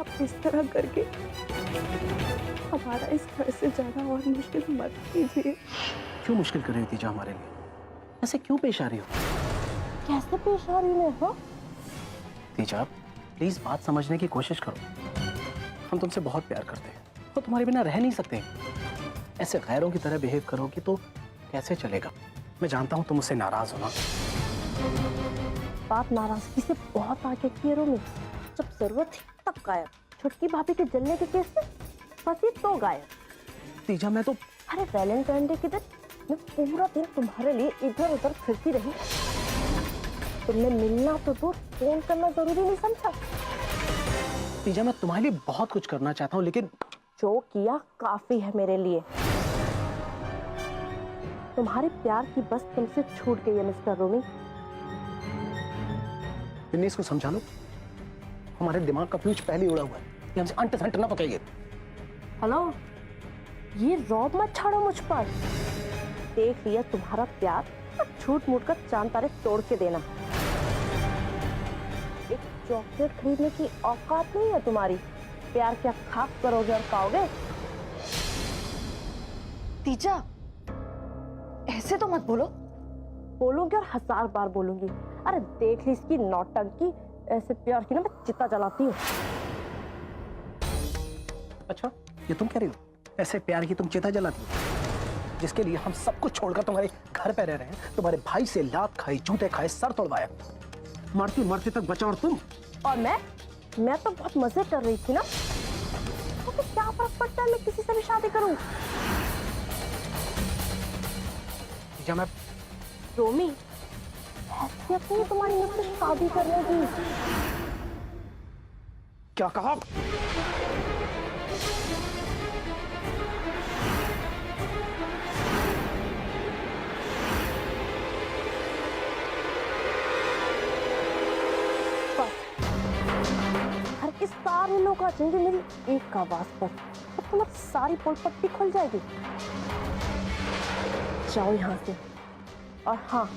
आप इस तरह करके हमारा इस घर से जाना और मुश्किल मत कीजिए। क्यों मुश्किल कर रही हो तीजा हमारे लिए? ऐसे क्यों पेश आ रही हो? कैसे पेश आ रही मैं? हाँ, तीजा प्लीज बात समझने की कोशिश करो। हम तुमसे बहुत प्यार करते हैं और तुम्हारे बिना रह नहीं सकते। ऐसे गैरों की तरह बिहेव करोगे तो कैसे चलेगा? मैं जानता हूँ तुम मुझसे नाराज हो ना। बात नाराजगी से बहुत आगे की है रोमी। जब जरूरत थी तब गायब, छुटकी भाभी के जलने के केस में फंसी तो गायब। तीजा मैं तो अरे वैलेंटाइन डे के दिन मैं पूरा दिन तुम्हारे लिए इधर उधर फिरती रही। तुमने मिलना तो दूर, फोन करना जरूरी नहीं समझा। तीजा मैं तुम्हारे लिए बहुत कुछ करना चाहता हूँ, लेकिन जो किया काफी है मेरे लिए। तुम्हारे प्यार की बस तुमसे छूट गई है मिस्टर रोमी। इसको समझा लो, हमारे दिमाग का फ्यूज पहले उड़ा हुआ है। ये हमसे अंट संट ना पकाइए। हेलो, ये रौब मत छाड़ो मुझ पर। देख लिया तुम्हारा प्यार, अब झूठ मूठ का चांद तारे तोड़ के देना। एक चॉकलेट खरीदने की औकात नहीं है तुम्हारी। प्यार क्या खाक करोगे और पाओगे? तीजा, ऐसे तो मत बोलो। बोलूंगी और 1000 बार बोलूंगी। अरे देख ली इसकी नौटंकी, ऐसे प्यार की ना मैं चिता जलाती हूँ। अच्छा, ये तुम कह रही हो? ऐसे प्यार की तुम चिता जलाती हो, जिसके लिए हम सब कुछ छोड़कर तुम्हारे घर पे रह रहे हैं, तुम्हारे भाई से लात खाई, जूते खाए, सर तोड़वाया, मरते मरते तक बचा और तुम। और मैं तो बहुत मजे कर रही थी ना। तो क्या फर्क पड़ता है मैं किसी से भी शादी करूं? जब मैं रोमी, हैसियत नहीं तुम्हारी मुझसे शादी करने की। क्या कहा? घर के सारे लोग आ जाएंगे मेरी एक आवाज पर, तो तुम्हारी सारी पोल पट्टी खुल जाएगी। जाओ यहाँ से। और हाँ,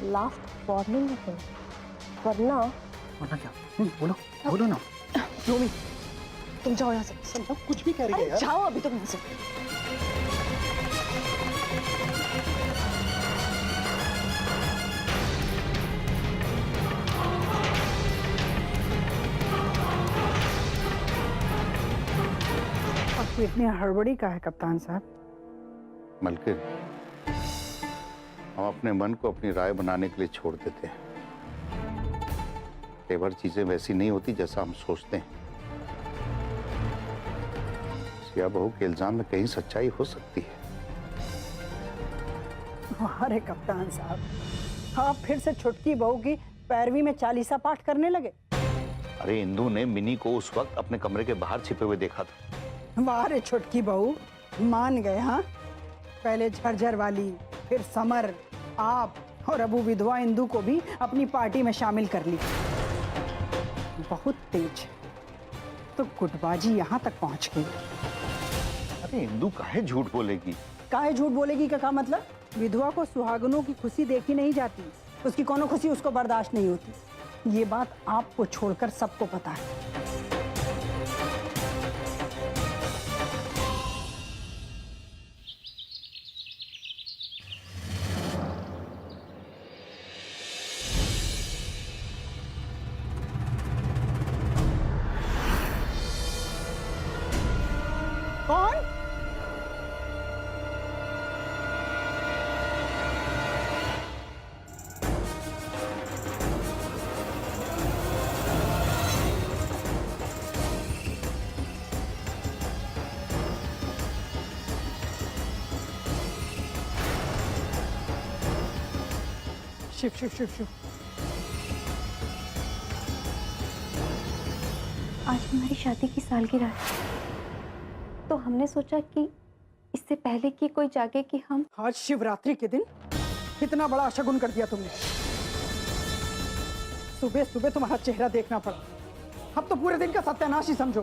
लास्ट वार्निंग है तुम्हें, वरना क्या? बोलो बोलो ना। रोमी, तुम जाओ यहाँ से। समझो, कुछ भी कह रही है यार। जाओ अभी तुम यहाँ से। आपको इतनी हड़बड़ी का है कप्तान साहब? मलकिन, हम अपने मन को अपनी राय बनाने के लिए छोड़ देते हैं। कई बार चीजें वैसी नहीं होती जैसा हम सोचते हैं। सिया बहू के इल्जाम में कहीं सच्चाई हो सकती है। अरे कप्तान साहब, आप फिर से छुटकी बहू की पैरवी में चालीसा पाठ करने लगे। अरे इंदू ने मिनी को उस वक्त अपने कमरे के बाहर छिपे हुए देखा था। वाह रे छुटकी बहू, मान गए। हाँ, पहले झरझर वाली, फिर समर, आप और अबू विधवा इंदू को भी अपनी पार्टी में शामिल कर ली। बहुत तेज है, तो गुटबाजी यहाँ तक पहुँच गई। अरे इंदू काहे झूठ बोलेगी? काहे झूठ बोलेगी का मतलब? विधवा को सुहागनों की खुशी देखी नहीं जाती, उसकी कोनो खुशी उसको बर्दाश्त नहीं होती। ये बात आपको छोड़कर सबको पता है। शिव शिव शिव शिव। आज हमारी शादी की सालगिरह है, तो हमने सोचा कि इससे पहले कि कोई जागे कि हम आज शिवरात्रि के दिन इतना बड़ा शगुन कर दिया तुमने। सुबह सुबह तुम्हारा चेहरा देखना पड़ा, अब तो पूरे दिन का सत्यानाश ही समझो।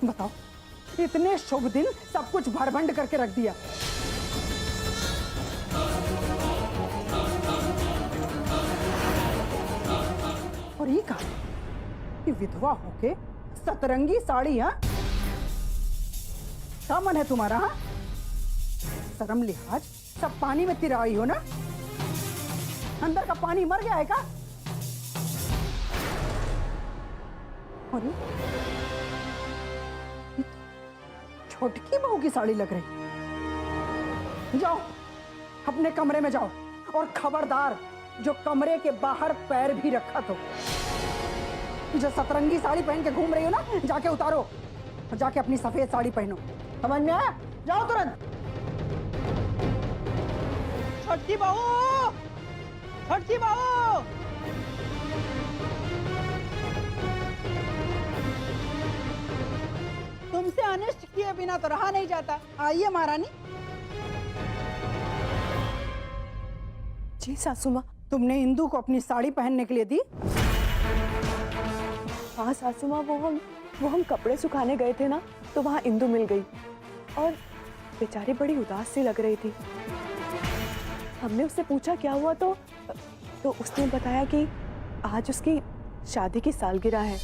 बताओ, इतने शुभ दिन सब कुछ भरभंड करके रख दिया। और ये कहा कि विधवा होके सतरंगी साड़ी, हाँ? क्या मन है तुम्हारा? हाँ, शर्म लिहाज सब पानी में तिराई हो ना? अंदर का पानी मर गया है क्या? और ये छोटकी बहू की साड़ी लग रही। जाओ अपने कमरे में जाओ, और खबरदार जो कमरे के बाहर पैर भी रखा तो जो सतरंगी साड़ी पहन के घूम रही हो ना, जाके उतारो और जाके अपनी सफेद साड़ी पहनो। समझ में आया? जाओ तुरंत। छोटकी बहू, छोटकी बहू, तुमसे अनिष्ट किए बिना तो रहा नहीं जाता। आइए महारानी। जी सासू माँ। तुमने इंदु को अपनी साड़ी पहनने के लिए दी? हाँ सासू माँ, वो हम कपड़े सुखाने गए थे ना, तो वहाँ इंदु मिल गई और बेचारी बड़ी उदास सी लग रही थी। हमने उससे पूछा क्या हुआ, तो उसने बताया कि आज उसकी शादी की सालगिरह है।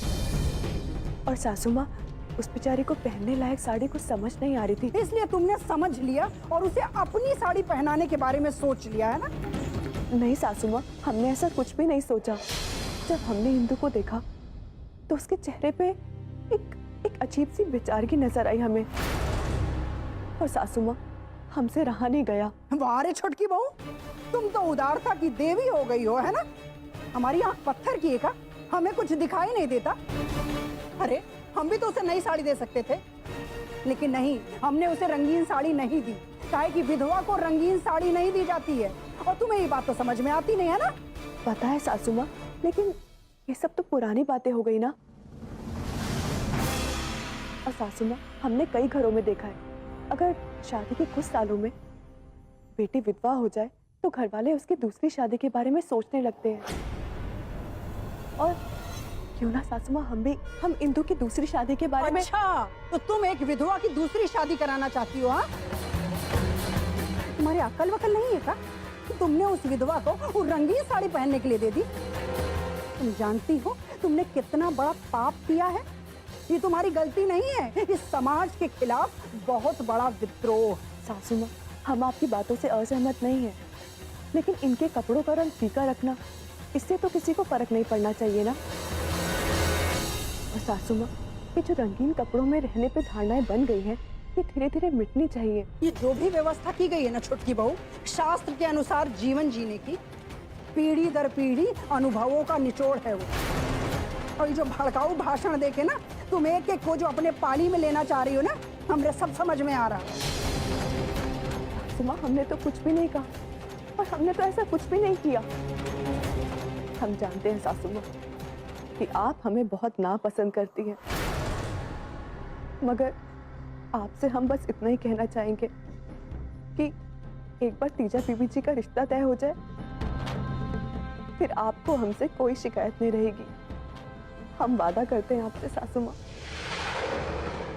और सासू माँ, उस बेचारी को पहनने लायक साड़ी कुछ समझ नहीं आ रही थी, इसलिए तुमने समझ लिया और उसे अपनी साड़ी पहनाने के बारे में सोच लिया है ना? नहीं सासू माँ, हमने ऐसा कुछ भी नहीं सोचा। जब हमने इंदु को देखा तो उसके चेहरे पे एक अजीब सी बेचारगी नजर आई हमें, और सासू माँ हमसे रहा नहीं गया। वाह रे छोटकी बहू, तुम तो उदारता की देवी हो गई हो, है ना? हमारी आंख पत्थर की है का? हमें कुछ दिखाई नहीं देता? अरे हम भी तो उसे नई साड़ी दे सकते थे, लेकिन नहीं, हमने उसे रंगीन साड़ी नहीं दी। काहे कि विधवा को रंगीन साड़ी नहीं दी जाती है। और तुम्हें ये बात तो समझ में आती नहीं है ना? पता है सासू माँ, लेकिन ये सब तो पुरानी बातें हो गई ना। और सासू माँ, हमने कई घरों में देखा है, अगर शादी के कुछ सालों में बेटी विधवा हो जाए तो घर वाले उसकी दूसरी शादी के बारे में सोचने लगते हैं। और क्यों ना सासू माँ, हम इंदु की दूसरी शादी के बारे में। अच्छा, तो तुम एक विधवा की दूसरी शादी कराना चाहती हो? हाँ, तुम्हारी अक्ल वकल नहीं है क्या कि तुमने उस विधवा को वो रंगीन साड़ी पहनने के लिए दे दी? तुम जानती हो तुमने कितना बड़ा पाप किया है? ये तुम्हारी गलती नहीं है, इस समाज के खिलाफ बहुत बड़ा विद्रोह। सासू माँ, हम आपकी बातों से असहमत नहीं है, लेकिन इनके कपड़ों का रंग फीका रखना, इससे तो किसी को फर्क नहीं पड़ना चाहिए ना। और सासू माँ, ये जो रंगीन कपड़ों में रहने पे धारणाएं बन गई हैं, ये धीरे धीरे मिटनी चाहिए। ये जो भी व्यवस्था की गई है ना छोटकी बहू, शास्त्र के अनुसार जीवन जीने की, पीढ़ी दर पीढ़ी अनुभवों का निचोड़ है वो। और ये जो भड़काऊ भाषण देके ना तुम एक एक को जो अपने पाली में लेना चाह रही हो ना, हमने सब समझ में आ रहा। सुमा, हमने तो कुछ भी नहीं कहा और हमने तो ऐसा कुछ भी नहीं किया। हम जानते हैं सासू माँ कि आप हमें बहुत नापसंद करती हैं, मगर आपसे हम बस इतना ही कहना चाहेंगे कि एक बार तीजा बीबी जी का रिश्ता तय हो जाए, फिर आपको हमसे कोई शिकायत नहीं रहेगी। हम वादा करते हैं आपसे सासू माँ।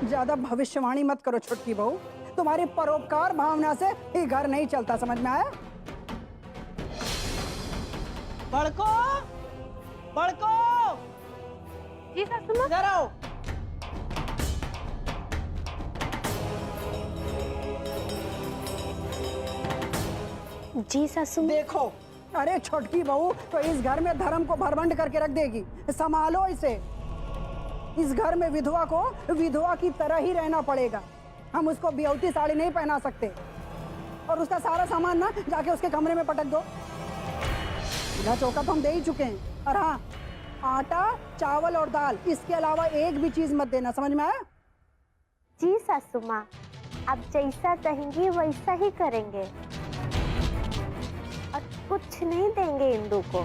ज्यादा भविष्यवाणी मत करो छोटकी बहू, तुम्हारी परोपकार भावना से ये घर नहीं चलता, समझ में आया? बड़को, बड़को, जी सासू माँ। इधर आओ। जी सासू माँ। देखो, अरे छोटकी बहू तो इस घर में धर्म को भरभंड करके रख देगी, संभालो इसे। इस घर में विधवा को विधवा की तरह ही रहना पड़ेगा। हम उसको बियौती साड़ी नहीं पहना सकते। और उसका सारा सामान ना जाके उसके कमरे में पटक दो। चूल्हा चौका तो हम दे ही चुके हैं। और हाँ, आटा, चावल और दाल, इसके अलावा एक भी चीज मत देना, समझ में आया? जी सासू माँ, आप जैसा कहेंगी वैसा ही करेंगे। कुछ नहीं देंगे इंदू को।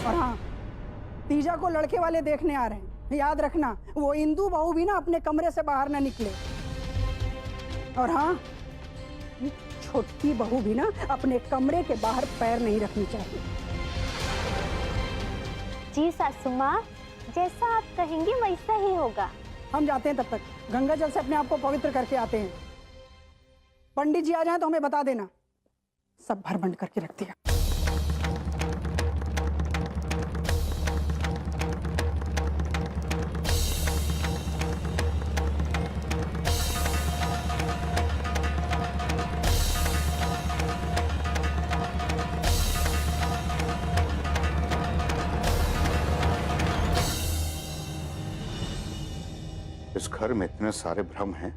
और हाँ, तीजा को लड़के वाले देखने आ रहे हैं, याद रखना वो इंदू बहू भी ना अपने कमरे से बाहर ना निकले। और हाँ, छोटी बहू भी ना अपने कमरे के बाहर पैर नहीं रखनी चाहिए। जी सासू माँ, जैसा आप कहेंगी वैसा ही होगा। हम जाते हैं, तब तक गंगा जल से अपने आप को पवित्र करके आते हैं। पंडित जी आ जाएं तो हमें बता देना, सब भर बंद करके रख दिया। इस घर में इतने सारे भ्रम हैं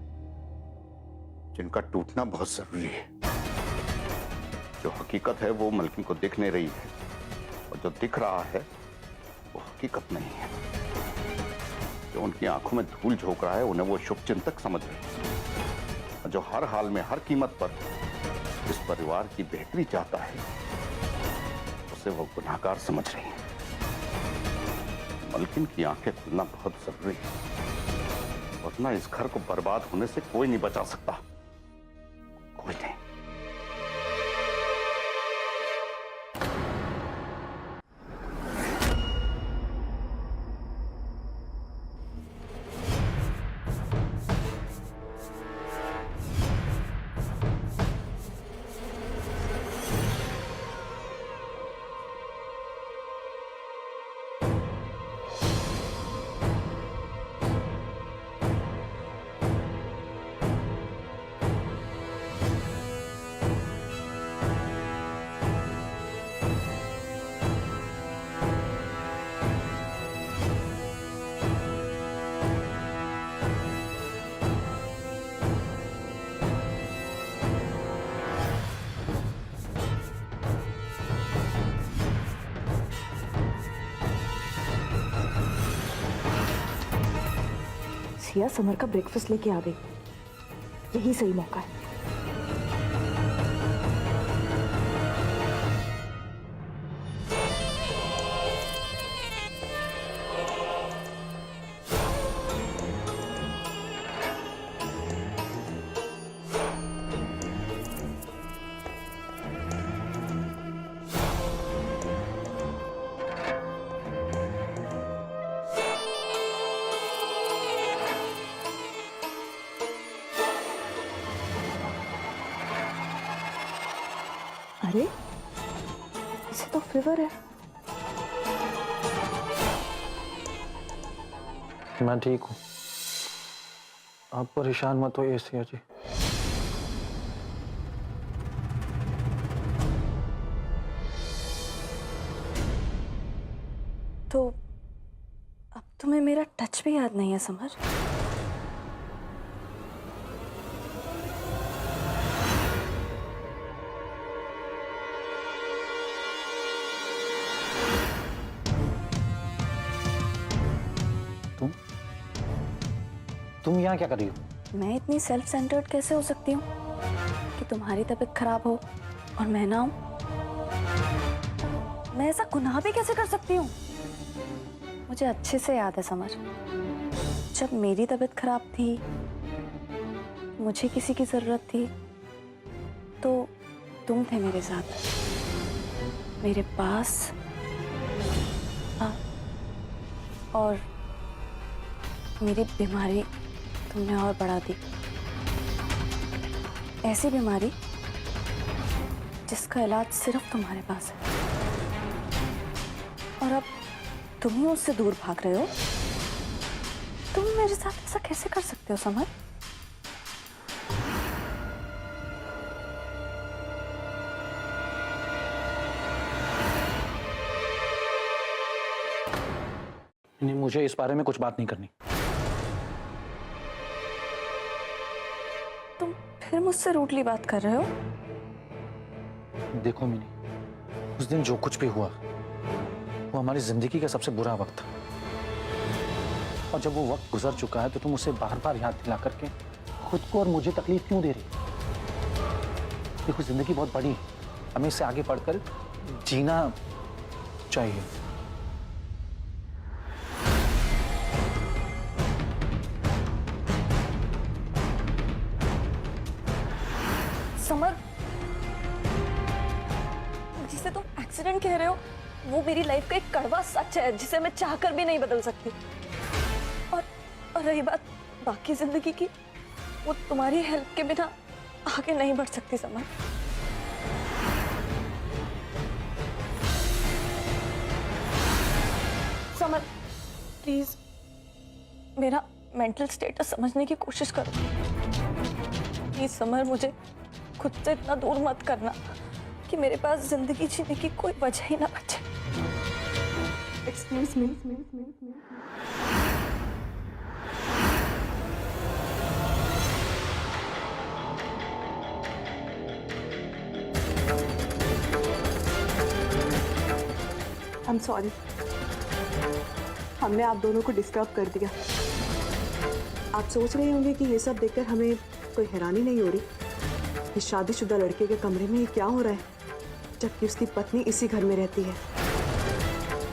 जिनका टूटना बहुत जरूरी है। जो हकीकत है वो मलकिन को दिख नहीं रही है, और जो दिख रहा है वो हकीकत नहीं है। जो उनकी आंखों में धूल झोंक रहा है उन्हें वो शुभ चिंतक समझ रहे हैं, और जो हर हाल में हर कीमत पर इस परिवार की बेहतरी चाहता है उसे वो गुनाहगार समझ रही है। मलकिन की आंखें खुलना बहुत जरूरी है, वरना इस घर को बर्बाद होने से कोई नहीं बचा सकता, कोई नहीं। सिया समर का ब्रेकफास्ट लेके आ गई, यही सही मौका है। अरे इसे तो फीवर है। मैं ठीक हूँ, आप परेशान मत होइए सिया जी। तो अब तुम्हें मेरा टच भी याद नहीं है समर? तुम यहाँ क्या कर रही हो? मैं इतनी सेल्फ सेंटर्ड कैसे हो सकती हूँ कि तुम्हारी तबीयत खराब हो और मैं ना हूं? मैं ऐसा गुनाह भी कैसे कर सकती हूँ? मुझे अच्छे से याद है समर, जब मेरी तबीयत खराब थी, मुझे किसी की जरूरत थी, तो तुम थे मेरे साथ, मेरे पास। और मेरी बीमारी तुमने और बढ़ा दी, ऐसी बीमारी जिसका इलाज सिर्फ तुम्हारे पास है, और अब तुम ही उससे दूर भाग रहे हो। तुम मेरे साथ ऐसा कैसे कर सकते हो समर? नहीं, मुझे इस बारे में कुछ बात नहीं करनी। तुम फिर मुझसे रूडली बात कर रहे हो? देखो मिनी, उस दिन जो कुछ भी हुआ वो हमारी जिंदगी का सबसे बुरा वक्त था, और जब वो वक्त गुजर चुका है तो तुम उसे बार बार याद दिला करके खुद को और मुझे तकलीफ क्यों दे रही? देखो जिंदगी बहुत बड़ी है, हमें इससे आगे बढ़कर जीना चाहिए। समर, जिसे तुम एक्सीडेंट कह रहे हो वो मेरी लाइफ का एक कड़वा सच है जिसे मैं चाहकर भी नहीं बदल सकती। और रही बात बाकी जिंदगी की, वो तुम्हारी हेल्प के बिना आगे नहीं बढ़ सकती समर। समर प्लीज मेरा मेंटल स्टेटस समझने की कोशिश करो। प्लीज समर, मुझे खुद से इतना दूर मत करना कि मेरे पास जिंदगी जीने की कोई वजह ही ना बचे। Excuse me. I am sorry, हमने आप दोनों को डिस्टर्ब कर दिया। आप सोच रहे होंगे कि ये सब देखकर हमें कोई हैरानी नहीं हो रही। इस शादीशुदा लड़के के कमरे में ये क्या हो रहा है, जबकि उसकी पत्नी इसी घर में रहती है।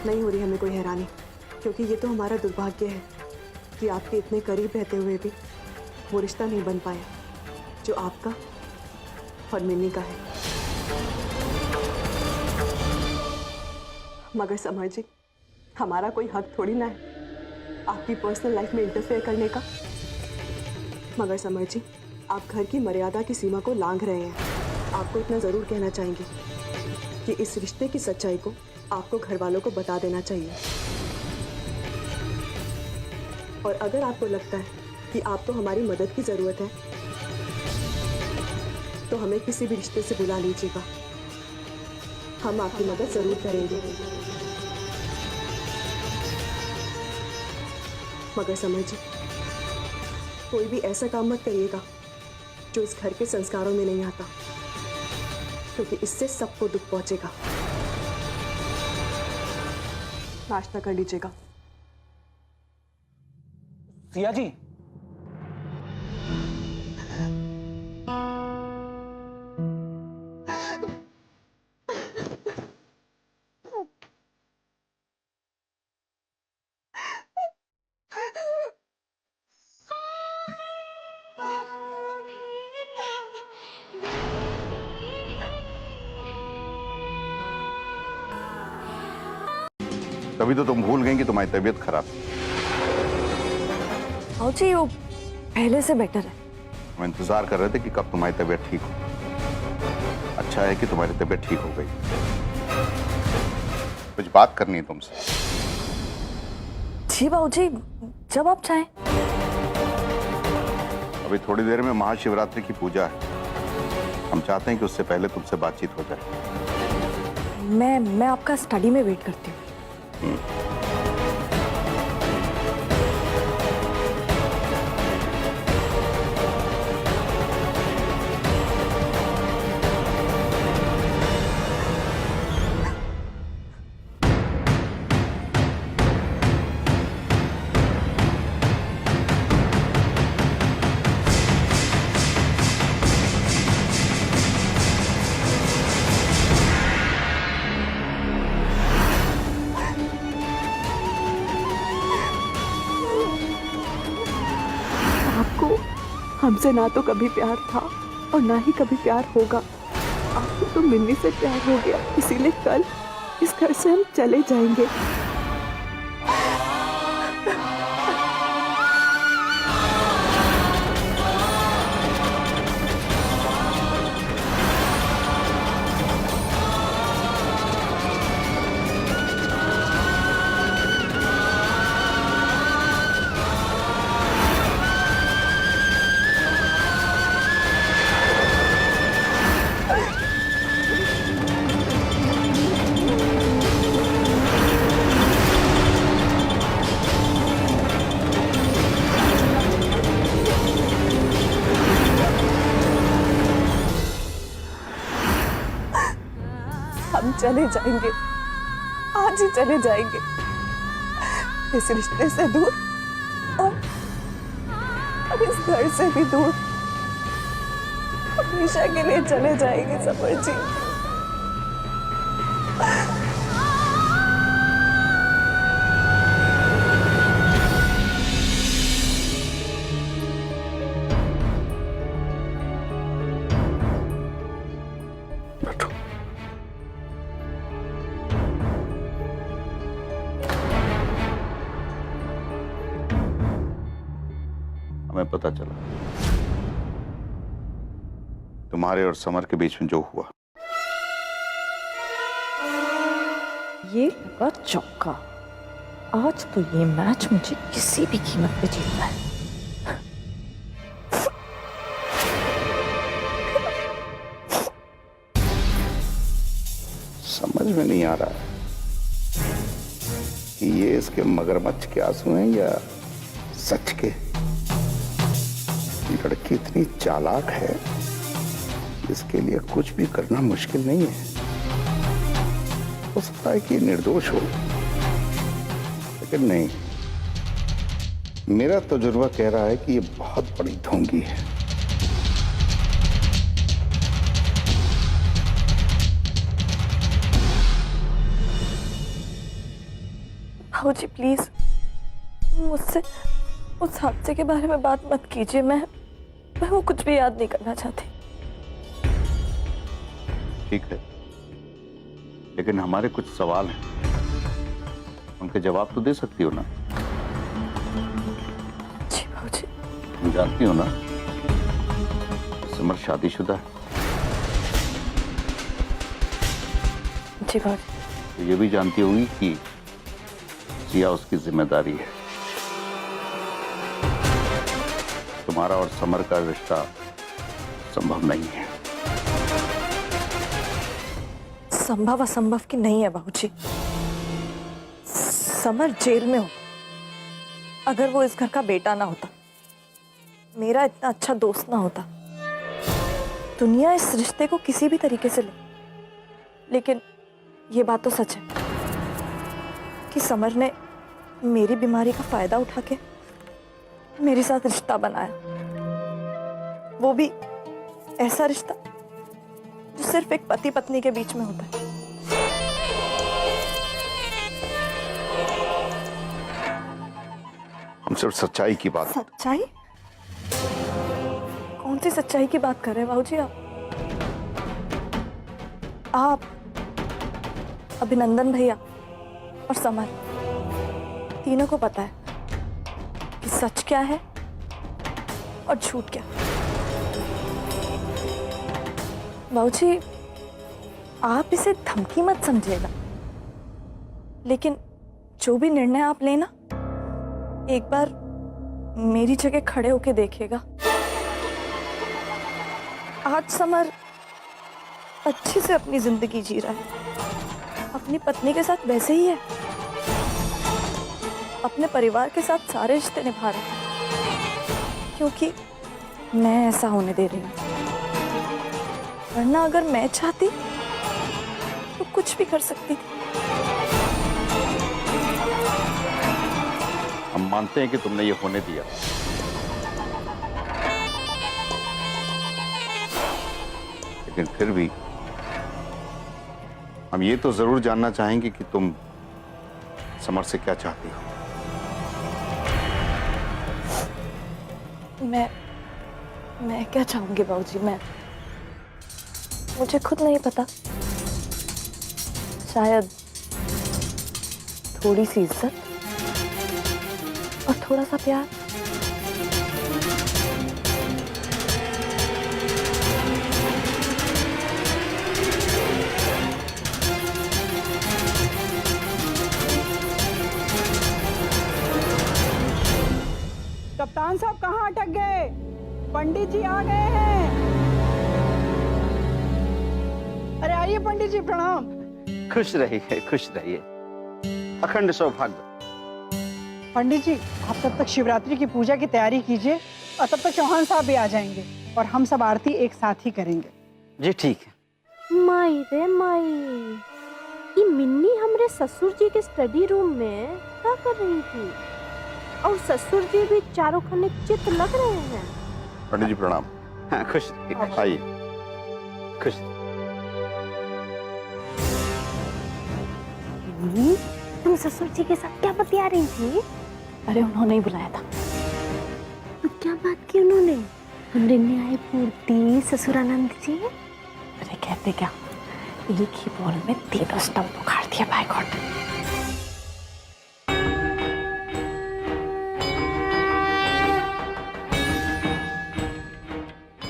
नहीं हो रही हमें कोई हैरानी, क्योंकि ये तो हमारा दुर्भाग्य है कि आपके इतने करीब रहते हुए भी वो रिश्ता नहीं बन पाया जो आपका और मिन्नी का है। मगर समर जी, हमारा कोई हक थोड़ी ना है आपकी पर्सनल लाइफ में इंटरफेयर करने का। मगर समर जी, आप घर की मर्यादा की सीमा को लांघ रहे हैं। आपको इतना ज़रूर कहना चाहेंगे कि इस रिश्ते की सच्चाई को आपको घर वालों को बता देना चाहिए। और अगर आपको लगता है कि आपको हमारी मदद की ज़रूरत है तो हमें किसी भी रिश्ते से बुला लीजिएगा, हम आपकी मदद ज़रूर करेंगे। मगर समझ, कोई भी ऐसा काम मत करिएगा जो इस घर के संस्कारों में नहीं आता, क्योंकि इससे सबको दुख पहुंचेगा। नाश्ता कर लीजिएगा। सिया जी, तभी तो तुम भूल गई कि तुम्हारी तबीयत खराब है। आओ जी, वो पहले से बेटर है। हम इंतजार कर रहे थे कि कब तुम्हारी तबीयत ठीक हो। अच्छा है कि तुम्हारी तबीयत ठीक हो गई। कुछ बात करनी है तुमसे। जी बाबू जी, जब आप चाहें। अभी थोड़ी देर में महाशिवरात्रि की पूजा है। हम चाहते हैं कि उससे पहले तुमसे बातचीत हो जाए। मैं आपका स्टडी में वेट करती हूँ। हमसे ना तो कभी प्यार था और ना ही कभी प्यार होगा। आपको तो मिन्नी से प्यार हो गया, इसीलिए कल इस घर से हम चले जाएंगे। हम चले जाएंगे, आज ही चले जाएंगे इस रिश्ते से दूर और इस घर से भी दूर। हमेशा के लिए चले जाएंगे समर जी। बैठो। हमें पता चला तुम्हारे और समर के बीच में जो हुआ। ये लगा चौका। आज तो ये मैच मुझे किसी भी कीमत पे जीतना है। समझ में नहीं आ रहा है कि ये इसके मगरमच्छ के आंसू हैं या सच के। लड़की इतनी चालाक है, इसके लिए कुछ भी करना मुश्किल नहीं है। हो सकता है कि ये निर्दोष हो, लेकिन नहीं, मेरा तजुर्बा कह रहा है कि ये बहुत बड़ी ढोंगी है। भाऊजी प्लीज मुझसे उस हादसे के बारे में बात मत कीजिए। मैं वो कुछ भी याद नहीं करना चाहती। ठीक है, लेकिन हमारे कुछ सवाल हैं, उनके जवाब तो दे सकती हो ना? जी भाऊजी। तुम जानती हो ना समर शादीशुदा है? जी भाऊजी। तो ये भी जानती होगी कि जिया उसकी जिम्मेदारी है। तुम्हारा और समर का रिश्ता संभव नहीं है। संभव असंभव की नहीं है बाबूजी। समर जेल में हो, अगर वो इस घर का बेटा ना होता, मेरा इतना अच्छा दोस्त ना होता, दुनिया इस रिश्ते को किसी भी तरीके से ले, लेकिन ये बात तो सच है कि समर ने मेरी बीमारी का फायदा उठा के मेरे साथ रिश्ता बनाया। वो भी ऐसा रिश्ता जो सिर्फ एक पति पत्नी के बीच में होता है। हम सिर्फ सच्चाई की बात। सच्चाई? कौन सी सच्चाई की बात कर रहे हैं बाबूजी आप? अभिनंदन भैया और समर तीनों को पता है कि सच क्या है और झूठ क्या। बाबूजी आप इसे धमकी मत समझिएगा, लेकिन जो भी निर्णय आप लेना, एक बार मेरी जगह खड़े होके देखिएगा। आज समर अच्छे से अपनी जिंदगी जी रहा है, अपनी पत्नी के साथ वैसे ही है, अपने परिवार के साथ सारे रिश्ते निभा रहा है, क्योंकि मैं ऐसा होने दे रही हूँ। वरना अगर मैं चाहती तो कुछ भी कर सकती थी। हम मानते हैं कि तुमने ये होने दिया, लेकिन फिर भी हम ये तो जरूर जानना चाहेंगे कि तुम समर से क्या चाहती हो। मैं क्या चाहूंगी बाबूजी? मुझे खुद नहीं पता। शायद थोड़ी सी इज्जत और थोड़ा सा प्यार। कप्तान साहब कहाँ अटक गए? पंडित जी आ गए हैं। अरे आइए पंडित जी, प्रणाम। खुश रहिए, खुश रहिए। अखंड सौभाग्य। पंडित जी आप तब तक शिवरात्रि की पूजा की तैयारी कीजिए, और तब तक चौहान साहब भी आ जाएंगे और हम सब आरती एक साथ ही करेंगे। जी ठीक है। माई रे माई, ये मिन्नी हमरे ससुर जी के स्टडी रूम में क्या कर रही थी? और ससुर जी भी चारों खाने चित लग रहे हैं। पंडित जी प्रणाम। हाँ, खुश आइए, खुश। मिन्नी, तुम ससुर जी के साथ क्या बतिया रही थी? अरे उन्होंने ही बुलाया था। तो क्या बात की उन्होंने? हमरे न्याय पूर्ति ससुरानंद जी। अरे कहते क्या, एक ही बॉल में 3 स्टंप उखाड़ दिया बाय गॉड।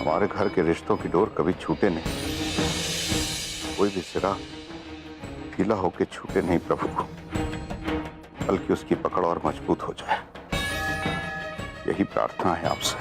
हमारे घर के रिश्तों की डोर कभी छूटे नहीं, कोई भी सिरा ढीला होके छूटे नहीं प्रभु को, बल्कि उसकी पकड़ और मजबूत हो जाए, यही प्रार्थना है आपसे।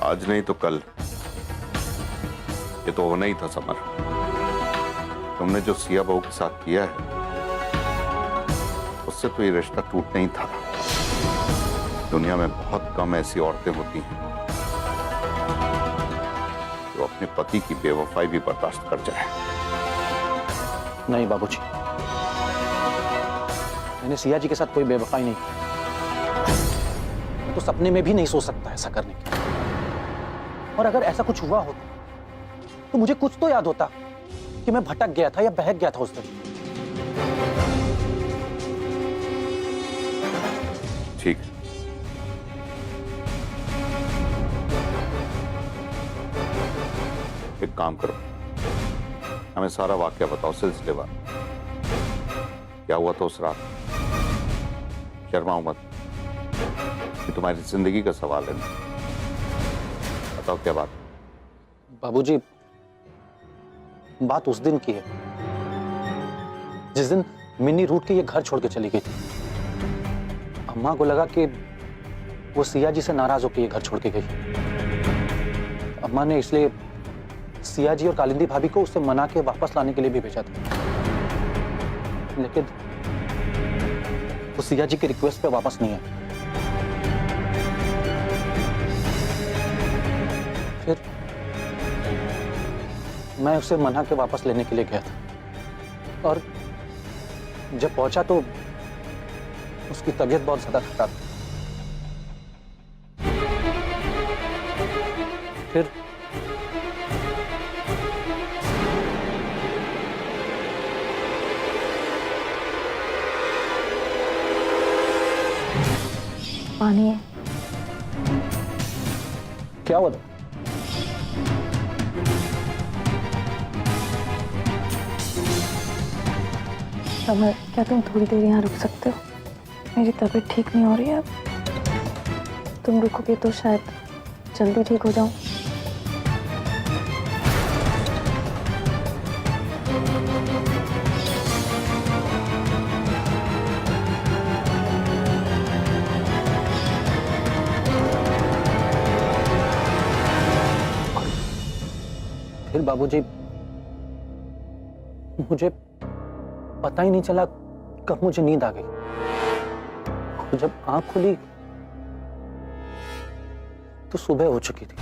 आज नहीं तो कल ये तो होना ही था समर। तुमने जो सिया बहू के साथ किया है उससे तो ये रिश्ता टूटना ही था। दुनिया में बहुत कम ऐसी औरतें होती हैं जो अपने पति की बेवफाई भी बर्दाश्त कर जाए। नहीं बाबूजी, मैंने सिया जी के साथ कोई बेवफाई नहीं की। मैं तो सपने में भी नहीं सोच सकता ऐसा करने की। और अगर ऐसा कुछ हुआ होता तो मुझे कुछ तो याद होता कि मैं भटक गया था या बहक गया था उस दिन। ठीक, एक काम करो, हमें सारा वाकया बताओ सिलसिलेवार। क्या हुआ था उस रात? शर्माओ मत, ये तुम्हारी जिंदगी का सवाल है। बताओ क्या बात? बाबूजी, बात उस दिन की है जिस दिन मिन्नी रूठ के ये घर छोड़ के चली गई थी। अम्मा को लगा कि वो सिया जी से नाराज होकर ये घर छोड़ के गई। अम्मा ने इसलिए सिया जी और कालिंदी भाभी को उससे मना के वापस लाने के लिए भी भेजा था, लेकिन वो सिया जी की रिक्वेस्ट पे वापस नहीं आए। फिर मैं उसे मना के वापस लेने के लिए गया था और जब पहुंचा तो उसकी तबीयत बहुत ज्यादा खराब थी। फिर पानी है। क्या हुआ था? समर, क्या तुम थोड़ी देर यहाँ रुक सकते हो? मेरी तबीयत ठीक नहीं हो रही है अब। तुम रुकोगे तो शायद जल्दी ठीक हो जाऊं। फिर बाबूजी, मुझे पता ही नहीं चला कब मुझे नींद आ गई। और जब आंख खुली तो सुबह हो चुकी थी।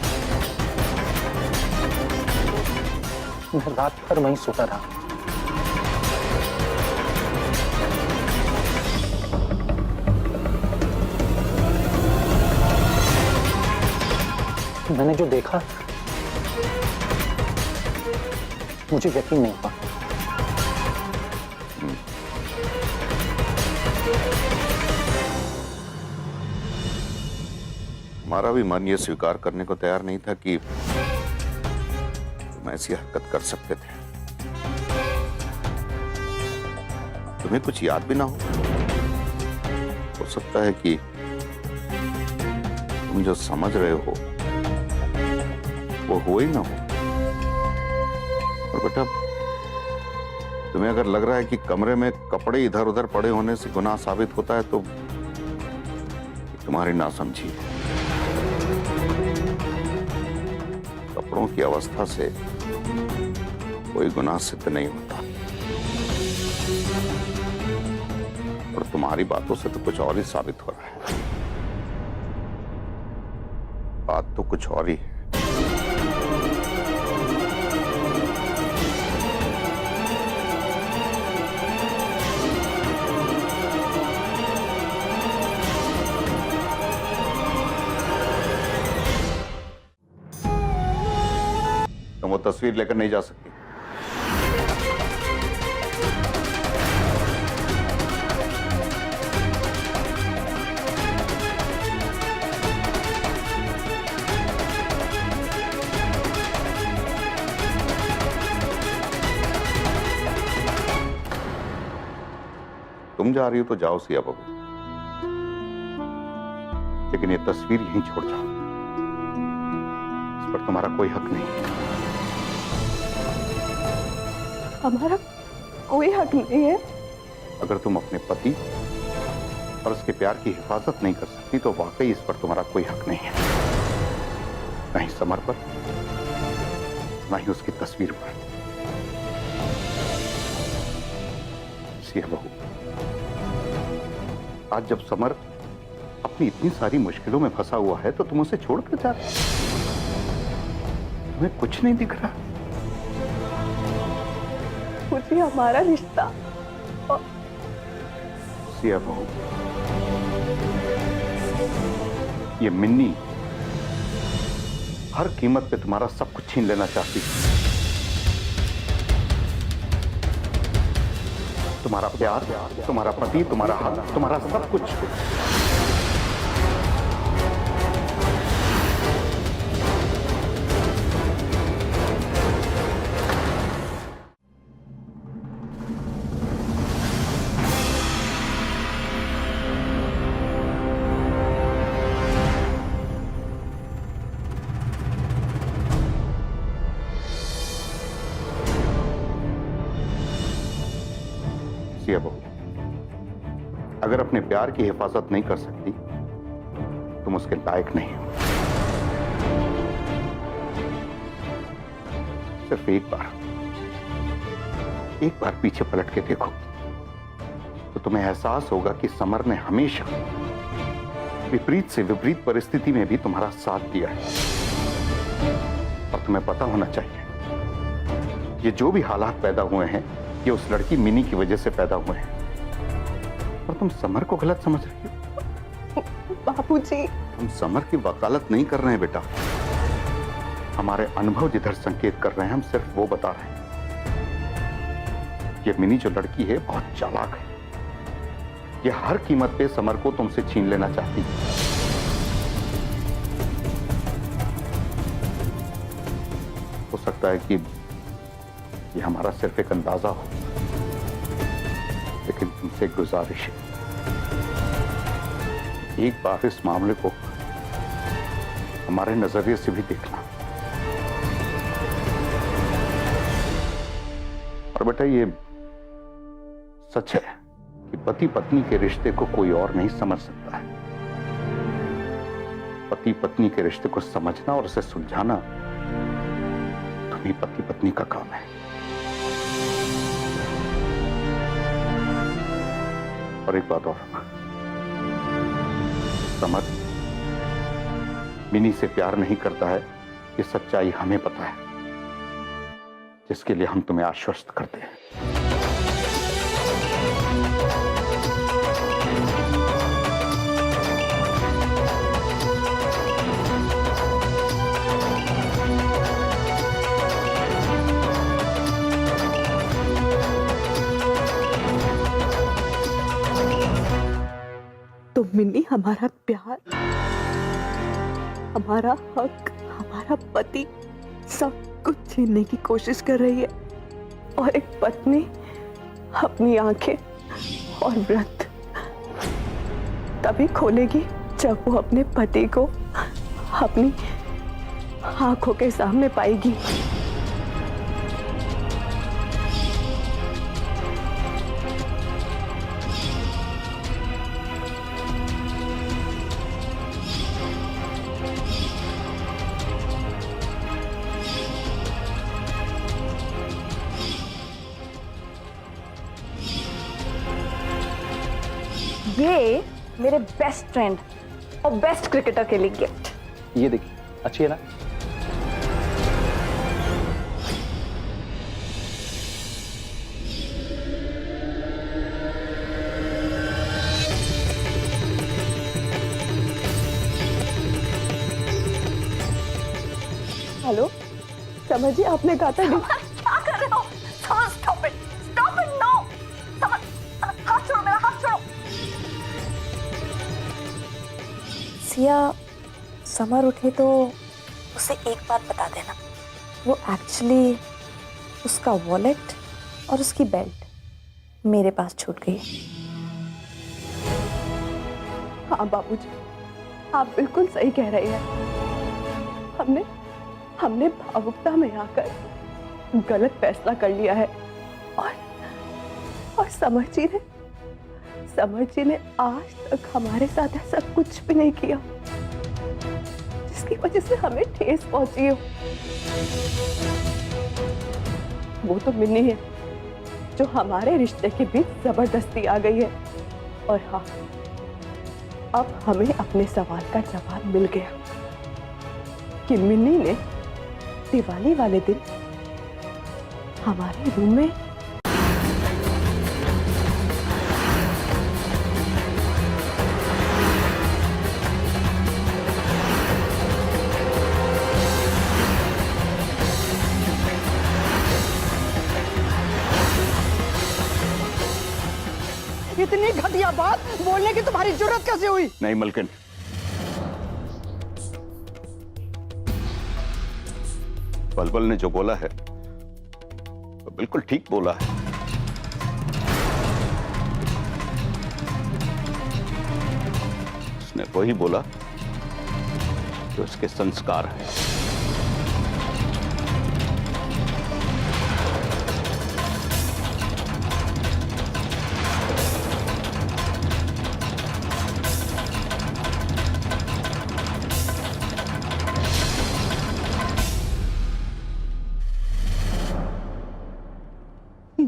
मैं रात भर वहीं सोता रहा। मैंने जो देखा मुझे यकीन नहीं हुआ। हमारा भी मन ये स्वीकार करने को तैयार नहीं था कि तुम ऐसी हरकत कर सकते थे। तुम्हें कुछ याद भी ना हो सकता है कि तुम जो समझ रहे हो वो ही ना हो। और बेटा, तुम्हें अगर लग रहा है कि कमरे में कपड़े इधर उधर पड़े होने से गुनाह साबित होता है तो तुम्हारी नासमझी है। कपड़ों की अवस्था से कोई गुनाह सिद्ध नहीं होता, और तुम्हारी बातों से तो कुछ और ही साबित हो रहा है। बात तो कुछ और ही है। तुम वो तस्वीर लेकर नहीं जा सकती। तुम जा रही हो तो जाओ सिया बहू, लेकिन ये तस्वीर यहीं छोड़ जाओ। इस पर तुम्हारा कोई हक नहीं है। हमारा कोई हक नहीं है। अगर तुम अपने पति और उसके प्यार की हिफाजत नहीं कर सकती तो वाकई इस पर तुम्हारा कोई हक नहीं है, ना ही समर पर, ना ही उसकी तस्वीर पर। सिया बहू, आज जब समर अपनी इतनी सारी मुश्किलों में फंसा हुआ है तो तुम उसे छोड़कर जा रहे हो? तुम्हें कुछ नहीं दिख रहा? मुझे हमारा रिश्ता और... सिया बहू, ये मिन्नी हर कीमत पे तुम्हारा सब कुछ छीन लेना चाहती है। तुम्हारा प्यार, तुम्हारा पति, तुम्हारा हक, तुम्हारा सब कुछ। सिया बहू, अगर अपने प्यार की हिफाजत नहीं कर सकती तुम उसके लायक नहीं हो। सिर्फ एक बार पीछे पलट के देखो तो तुम्हें एहसास होगा कि समर ने हमेशा विपरीत से विपरीत परिस्थिति में भी तुम्हारा साथ दिया है। और तुम्हें पता होना चाहिए, ये जो भी हालात पैदा हुए हैं ये उस लड़की मिनी की वजह से पैदा हुए हैं। और तुम समर को गलत समझ रही हो। बाबूजी, हम समर की वकालत नहीं कर रहे हैं बेटा, हमारे अनुभव जिधर संकेत कर रहे हैं हम सिर्फ वो बता रहे हैं। ये मिनी जो लड़की है बहुत चालाक है, ये हर कीमत पे समर को तुमसे छीन लेना चाहती है। हो सकता है कि ये हमारा सिर्फ एक अंदाजा हो, लेकिन तुमसे गुजारिश है, एक बार इस मामले को हमारे नजरिए से भी देखना। और बेटा ये सच है कि पति पत्नी के रिश्ते को कोई और नहीं समझ सकता है। पति पत्नी के रिश्ते को समझना और उसे सुलझाना तुम्ही पति पत्नी का काम है। और एक बात और, समर मिनी से प्यार नहीं करता है, ये सच्चाई हमें पता है, जिसके लिए हम तुम्हें आश्वस्त करते हैं। तो मिन्नी हमारा प्यार, हमारा हक, हमारा पति सब कुछ छीनने की कोशिश कर रही है। और एक पत्नी अपनी आंखें और व्रत तभी खोलेगी जब वो अपने पति को अपनी आंखों के सामने पाएगी। ये मेरे बेस्ट फ्रेंड और बेस्ट क्रिकेटर के लिए गिफ्ट। ये देखिए, अच्छी है ना? हेलो, समझिए आपने कहा था क्या कर रहे हो? समझ, स्टॉप इट, नो। समझ, हाथ छोड़ो मेरा, हाथ छोड़ो। सिया, समर उठे तो उसे एक बात बता देना, वो एक्चुअली उसका वॉलेट और उसकी बेल्ट मेरे पास छूट गई। हाँ बाबूजी, आप बिल्कुल सही कह रहे हैं। हमने भावुकता में आकर गलत फैसला कर लिया है और समर जी ने आज तक हमारे साथ ऐसा कुछ भी नहीं किया जिसकी वजह से हमें ठेस पहुंची हो। वो तो मिन्नी है जो हमारे रिश्ते के बीच जबरदस्ती आ गई है। और हाँ, अब हमें अपने सवाल का जवाब मिल गया कि मिन्नी ने दिवाली वाले दिन हमारे रूम में इतनी घटिया बात बोलने की तुम्हारी जरूरत कैसे हुई? नहीं मलकिन, बलबल ने जो बोला है तो बिल्कुल ठीक बोला है। उसने वही बोला जो उसके संस्कार है।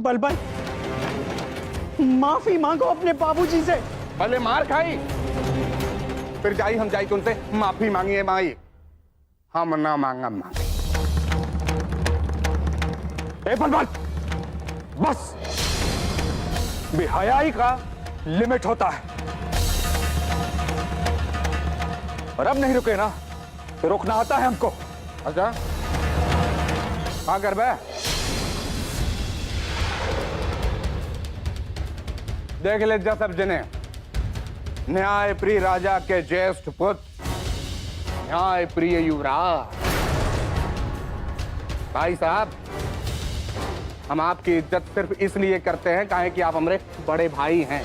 बलबल, माफी मांगो अपने बाबूजी से। भले मार खाई फिर जाई हम जाई तुमसे माफी मांगिए माई, हम ना मांगा माफी। ए बलबल, बस, बेहयाई का लिमिट होता है। और अब नहीं रुके ना तो रोकना आता है हमको। अच्छा, हाँ कर बे, देख ले सब जने, न्याय प्रिय राजा के ज्येष्ठ पुत्र, न्याय प्रिय युवराज। भाई साहब, हम आपकी इज्जत सिर्फ इसलिए करते हैं काहे कि आप हमारे बड़े भाई हैं।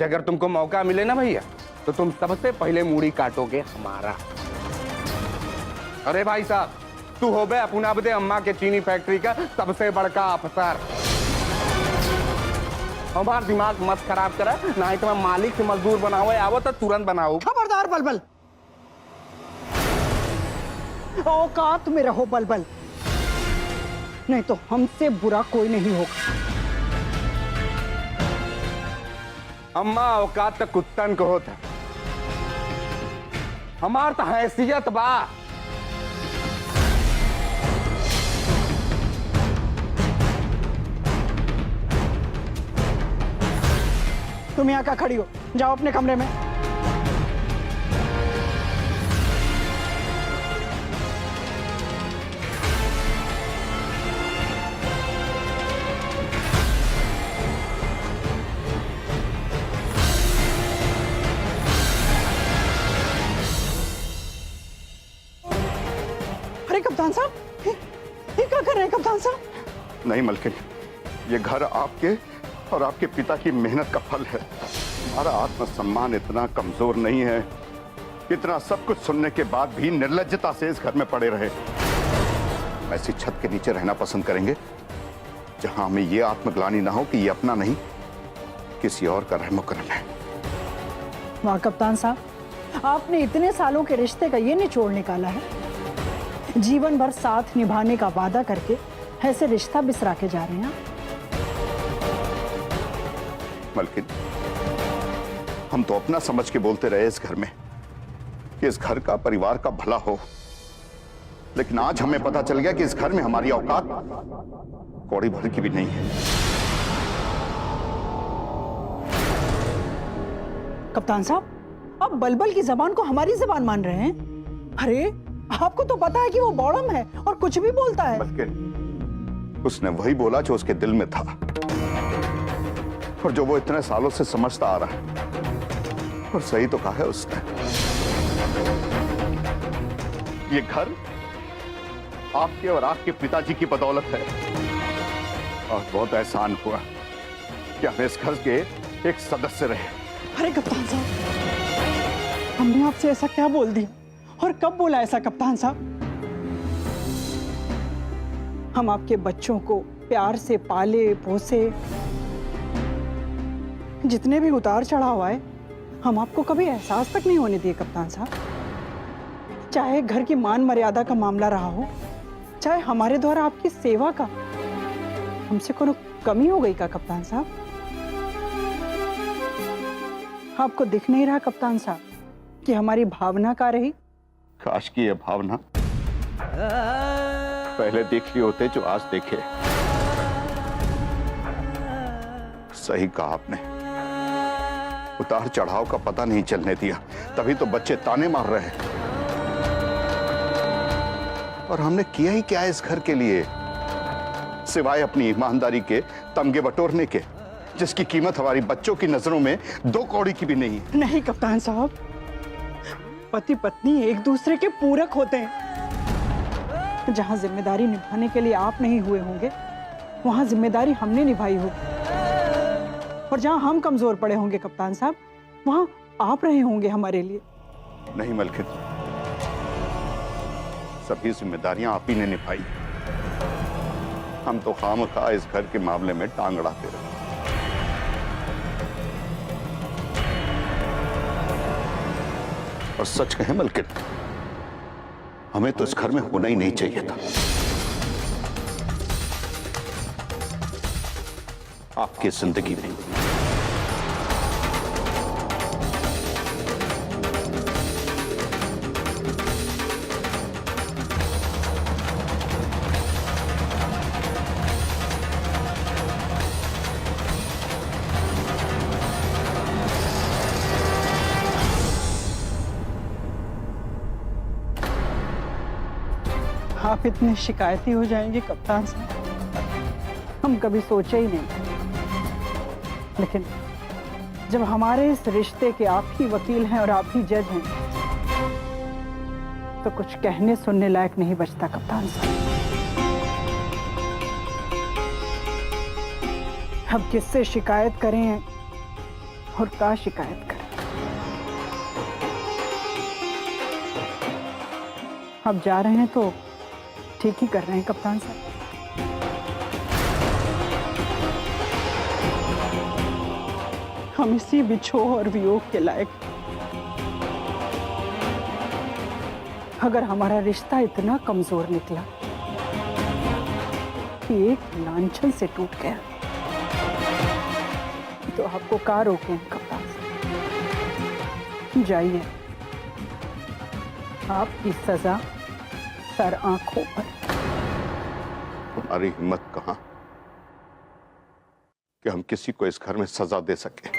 अगर तुमको मौका मिले ना भैया तो तुम सबसे पहले मूड़ी काटोगे हमारा। अरे भाई साहब, तू हो बे अपना बदे अम्मा के चीनी फैक्ट्री का सबसे बड़का अफसर। हमारा दिमाग मत खराब करा, ना तो मैं मालिक से मजदूर बनाओ आवो तो तुरंत बनाओ। खबरदार बलबल, औकात में रहो बलबल, नहीं तो हमसे बुरा कोई नहीं होगा। अम्मा औकात तक कुत्तन को होता, हमार तो हैसियत बा। तुम यहाँ क्या खड़ी हो? जाओ अपने कमरे में। अरे कप्तान साहब, ये क्या कर रहे हैं कप्तान साहब? नहीं मलकिन, ये घर आपके और आपके पिता की मेहनत का फल है। हमारा आत्मसम्मान इतना कमजोर नहीं है, इतना सब कुछ सुनने के बाद भी निर्लज्जता से इस घर में पड़े रहे। ऐसी छत के नीचे रहना पसंद करेंगे जहां हमें यह आत्मग्लानि ना हो कि ये अपना नहीं किसी और का रहमो करम है। वाह कप्तान साहब, आपने इतने सालों के रिश्ते का ये निचोड़ निकाला है। जीवन भर साथ निभाने का वादा करके ऐसे रिश्ता बिसरा के जा रहे हैं। मलकिन, हम तो अपना समझ के बोलते रहे इस घर में कि इस घर का, परिवार का भला हो, लेकिन आज हमें पता चल गया कि इस घर में हमारी औकात कौड़ी भर की भी नहीं है। कप्तान साहब, आप बलबल की जबान को हमारी जबान मान रहे हैं? अरे आपको तो पता है कि वो बौड़म है और कुछ भी बोलता है। बल्कि उसने वही बोला जो उसके दिल में था और जो वो इतने सालों से समझता आ रहा है, और सही तो कहा है उसने। ये घर आपके और आपके पिताजी की बदौलत है और बहुत एहसान हुआ कि हम इस घर के एक सदस्य रहे। अरे कप्तान साहब, हमने आपसे ऐसा क्या बोल दिया और कब बोला ऐसा? कप्तान साहब, हम आपके बच्चों को प्यार से पाले पोसे, जितने भी उतार चढ़ाव आए हम आपको कभी एहसास तक नहीं होने दिए कप्तान साहब। चाहे घर की मान मर्यादा का मामला रहा हो, चाहे हमारे द्वारा आपकी सेवा का, हमसे कोनो कमी हो गई का कप्तान साहब? आपको दिख नहीं रहा कप्तान साहब कि हमारी भावना का रही? काश की यह भावना पहले देख लिए होते जो आज देखे। सही कहा आपने, उतार चढ़ाव का पता नहीं चलने दिया, तभी तो बच्चे ताने मार रहे हैं। और हमने किया ही क्या है इस घर के लिए, सिवाय अपनी ईमानदारी के तमगे बटोरने के, जिसकी कीमत हमारी बच्चों की नजरों में 2 कौड़ी की भी नहीं है। नहीं कप्तान साहब, पति पत्नी एक दूसरे के पूरक होते हैं। जहां जिम्मेदारी निभाने के लिए आप नहीं हुए होंगे, वहां जिम्मेदारी हमने निभाई होगी। और जहां हम कमजोर पड़े होंगे कप्तान साहब, वहां आप रहे होंगे हमारे लिए। नहीं मलकिन, सभी जिम्मेदारियां आप ही ने निभाई। हम तो खामखा इस घर के मामले में टांग अड़ाते रहे। और सच कहें मलकिन, हमें तो इस घर में होना ही नहीं चाहिए था। आपकी जिंदगी में आप इतने शिकायती हो जाएंगे कप्तान साहब, हम कभी सोचे ही नहीं। लेकिन जब हमारे इस रिश्ते के आप ही वकील हैं और आप ही जज हैं, तो कुछ कहने सुनने लायक नहीं बचता कप्तान साहब। अब किससे शिकायत करें और क्या शिकायत करें? अब जा रहे हैं तो ठीक ही कर रहे हैं कप्तान साहब। हम इसी बिछोह और वियोग के लायक। अगर हमारा रिश्ता इतना कमजोर निकला कि एक लांछन से टूट गया, तो आपको क्या रोके कप्तान साहब? जाइए, आपकी सजा सर आंखों पर। हमारी हिम्मत कहां कि हम किसी को इस घर में सजा दे सके।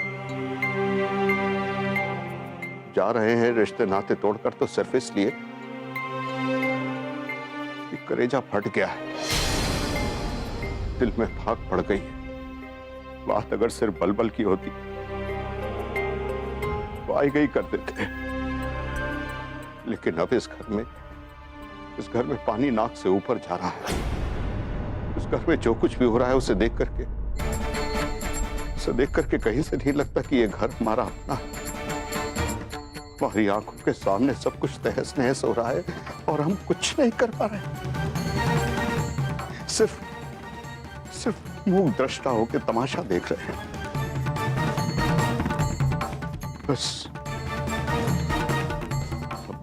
जा रहे हैं रिश्ते नाते तोड़कर तो सिर्फ इसलिए कि कलेजा फट गया है, दिल में फाक पड़ गई है। बात अगर सिर्फ बलबल की होती तो आई गई कर देते, लेकिन अब इस घर में पानी नाक से ऊपर जा रहा है। इस घर में जो कुछ भी हो रहा है उसे देख करके कहीं से नहीं लगता कि ये घर हमारा अपना है। हमारी आंखों के सामने सब कुछ तहस नहस हो रहा है और हम कुछ नहीं कर पा रहे। सिर्फ मूक दृष्टा होकर तमाशा देख रहे हैं। बस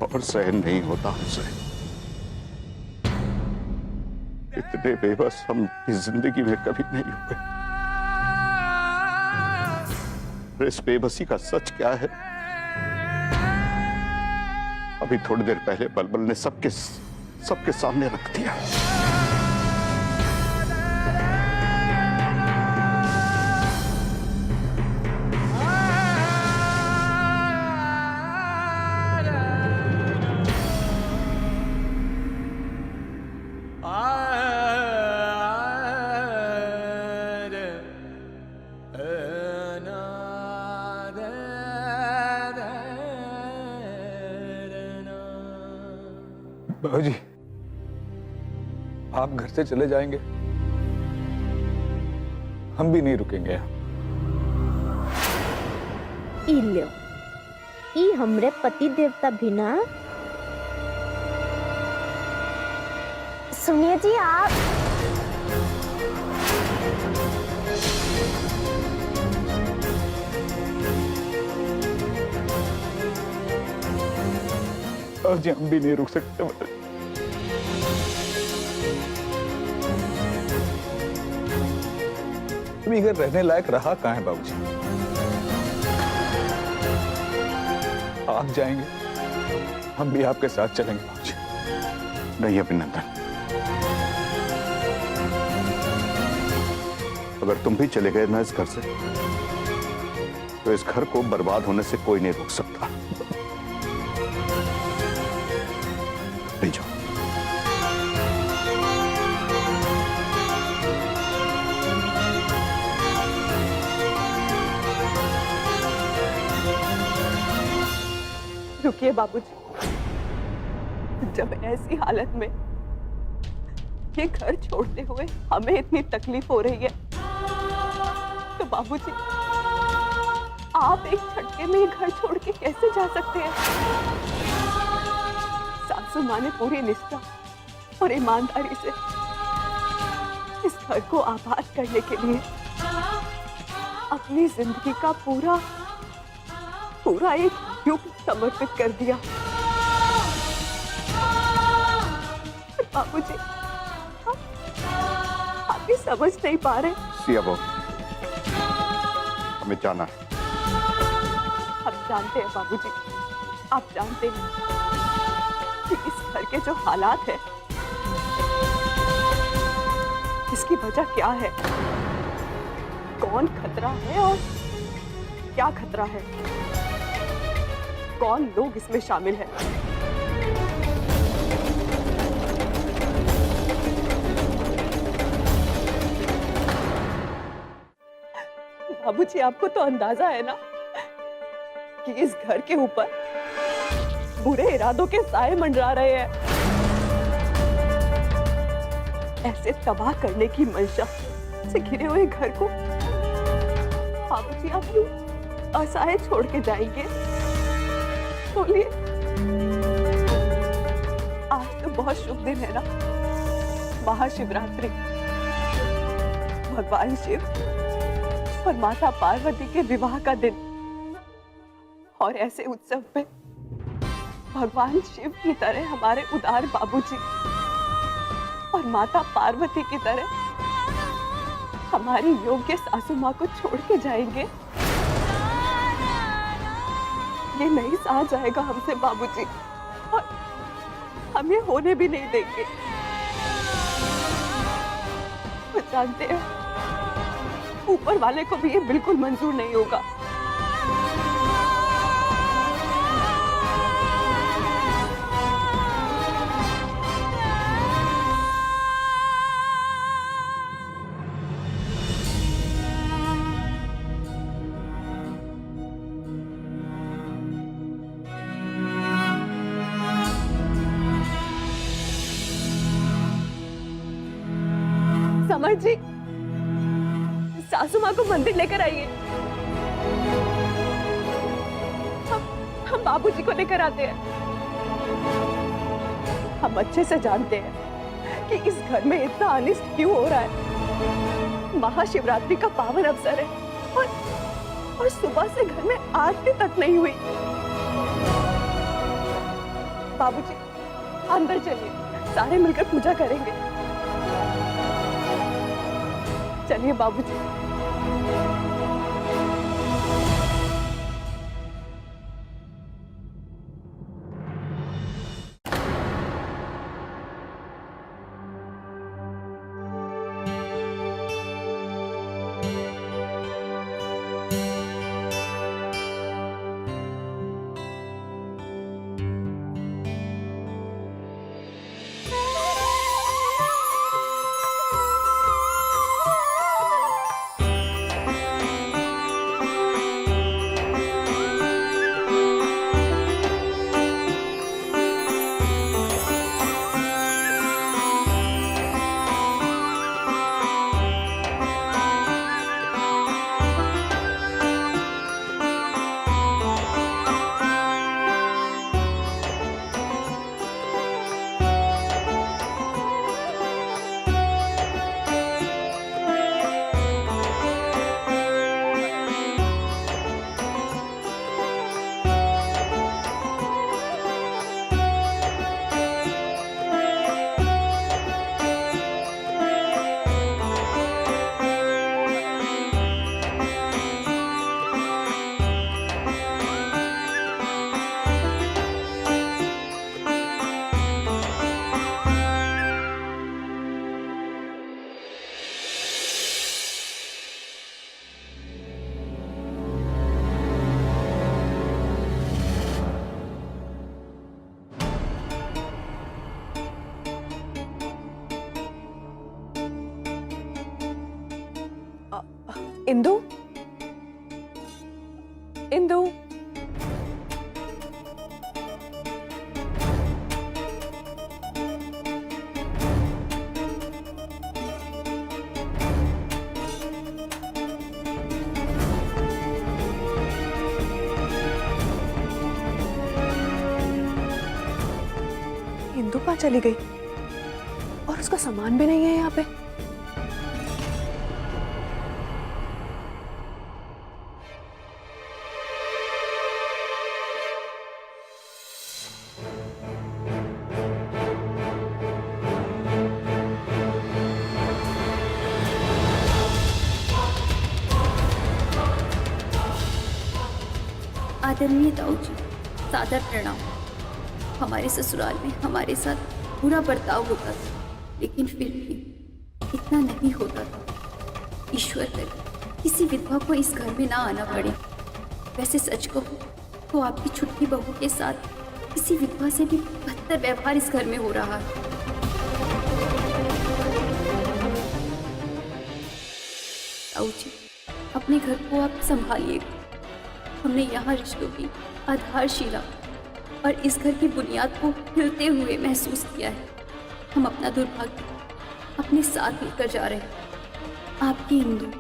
और सहन नहीं होता हमसे। इतने बेबस हम इस जिंदगी में कभी नहीं हुए। और इस बेबसी का सच क्या है, अभी थोड़ी देर पहले बलबल ने सबके सामने रख दिया। बाबूजी, आप घर से चले जाएंगे, हम भी नहीं रुकेंगे यहाँ। ई लो, ई हमरे पति देवता भी ना। सुनिए जी, आप बाबूजी, हम भी नहीं रुक सकते। अभी घर रहने लायक रहा कहाँ है बाबूजी? आप जाएंगे, हम भी आपके साथ चलेंगे बाबूजी। नहीं अभिनंदन, अगर तुम भी चले गए ना इस घर से, तो इस घर को बर्बाद होने से कोई नहीं रोक सकता। नहीं जाओ। रुकिए बाबूजी, जब ऐसी हालत में ये घर छोड़ते हुए हमें इतनी तकलीफ हो रही है, तो बाबूजी आप एक झटके में ये घर छोड़ के कैसे जा सकते हैं? सासू माँ ने पूरी निष्ठा और ईमानदारी से इस घर को आबाद करने के लिए अपनी जिंदगी का पूरा एक युग समर्पित कर दिया। बाबूजी, आप ये समझ नहीं पा रहे। सिया बहू, हमें जाना है। आप जानते हैं बाबूजी, आप जानते हैं कि इस घर के जो हालात है, इसकी वजह क्या है, कौन खतरा है और क्या खतरा है, कौन लोग इसमें शामिल हैं। बाबूजी, आपको तो अंदाजा है ना कि इस घर के ऊपर बुरे इरादों के साए मंडरा रहे हैं। ऐसे तबाह करने की मंशा से घिरे हुए घर को बाबूजी आप यूं असहाय छोड़ के जाएंगे? बोलिए, आज तो बहुत शुभ दिन है ना, महाशिवरात्रि। भगवान शिव और माता पार्वती के विवाह का दिन, और ऐसे उत्सव पे भगवान शिव की तरह हमारे उदार बाबूजी और माता पार्वती की तरह हमारी योग्य सासू माँ को छोड़ के जाएंगे? ये नहीं सहा जाएगा हमसे बाबूजी, और हम ये होने भी नहीं देंगे। वो जानते हैं, ऊपर वाले को भी ये बिल्कुल मंजूर नहीं होगा। समर जी, सासू माँ को मंदिर लेकर आइए। हम बाबूजी को लेकर आते हैं। हम अच्छे से जानते हैं कि इस घर में इतना अनिष्ट क्यों हो रहा है। महाशिवरात्रि का पावन अवसर है और सुबह से घर में आरती तक नहीं हुई। बाबूजी, अंदर चलिए, सारे मिलकर पूजा करेंगे। चलिए बाबूजी। इंदु, इंदु, इंदु कहाँ चली गई? और उसका सामान भी नहीं है यहाँ पे। आदरणीय ताऊ जी, सादर प्रणाम। हमारे ससुराल में हमारे साथ बुरा बर्ताव होता था, लेकिन फिर भी इतना नहीं होता था। ईश्वर करे किसी विधवा को इस घर में ना आना पड़े। वैसे सच कहूं तो आपकी छुट्टी बहू के साथ किसी विधवा से भी बदतर व्यवहार इस घर में हो रहा है। ताऊ जी, अपने घर को आप संभालिएगा। हमने यहाँ रिश्तों की आधारशिला और इस घर की बुनियाद को हिलते हुए महसूस किया है। हम अपना दुर्भाग्य अपने साथ लेकर जा रहे हैं। आपकी इंदु।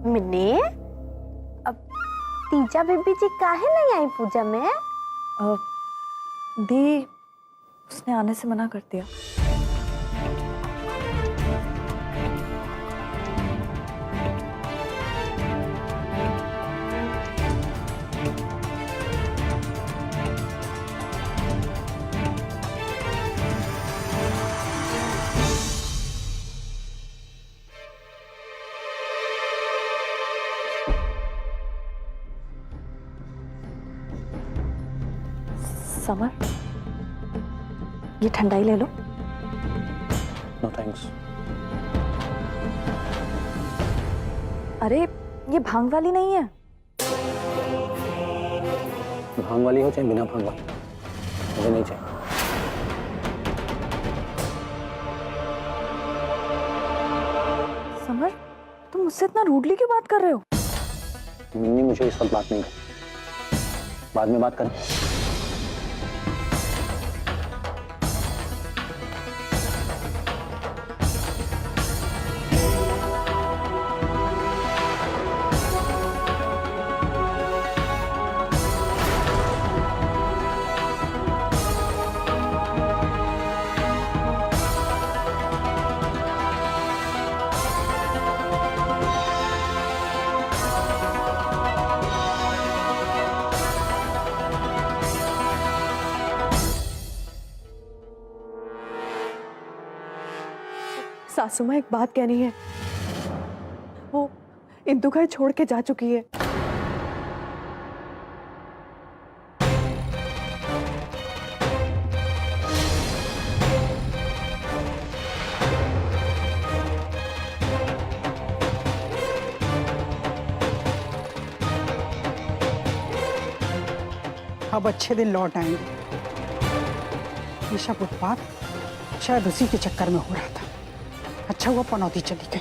मिन्नी, अब तीजा बीबी जी काहे नहीं आई पूजा में? दी, उसने आने से मना कर दिया। समर, ये ठंडाई ले लो। No thanks. अरे ये भांग वाली नहीं है। भांग वाली हो चाहे बिना भांग वाली, मुझे नहीं चाहिए। समर, तुम मुझसे इतना रूडली क्यों बात कर रहे हो? मिन्नी, मुझे इस वक्त बात नहीं करनी, बाद में बात करें। सासू माँ, एक बात कहनी है। वो इंदु घर छोड़ के जा चुकी है। अब अच्छे दिन लौट आएंगे। ये सब उत्पात शायद उसी के चक्कर में हो रहा था। अच्छा हुआ पनौती चली गई।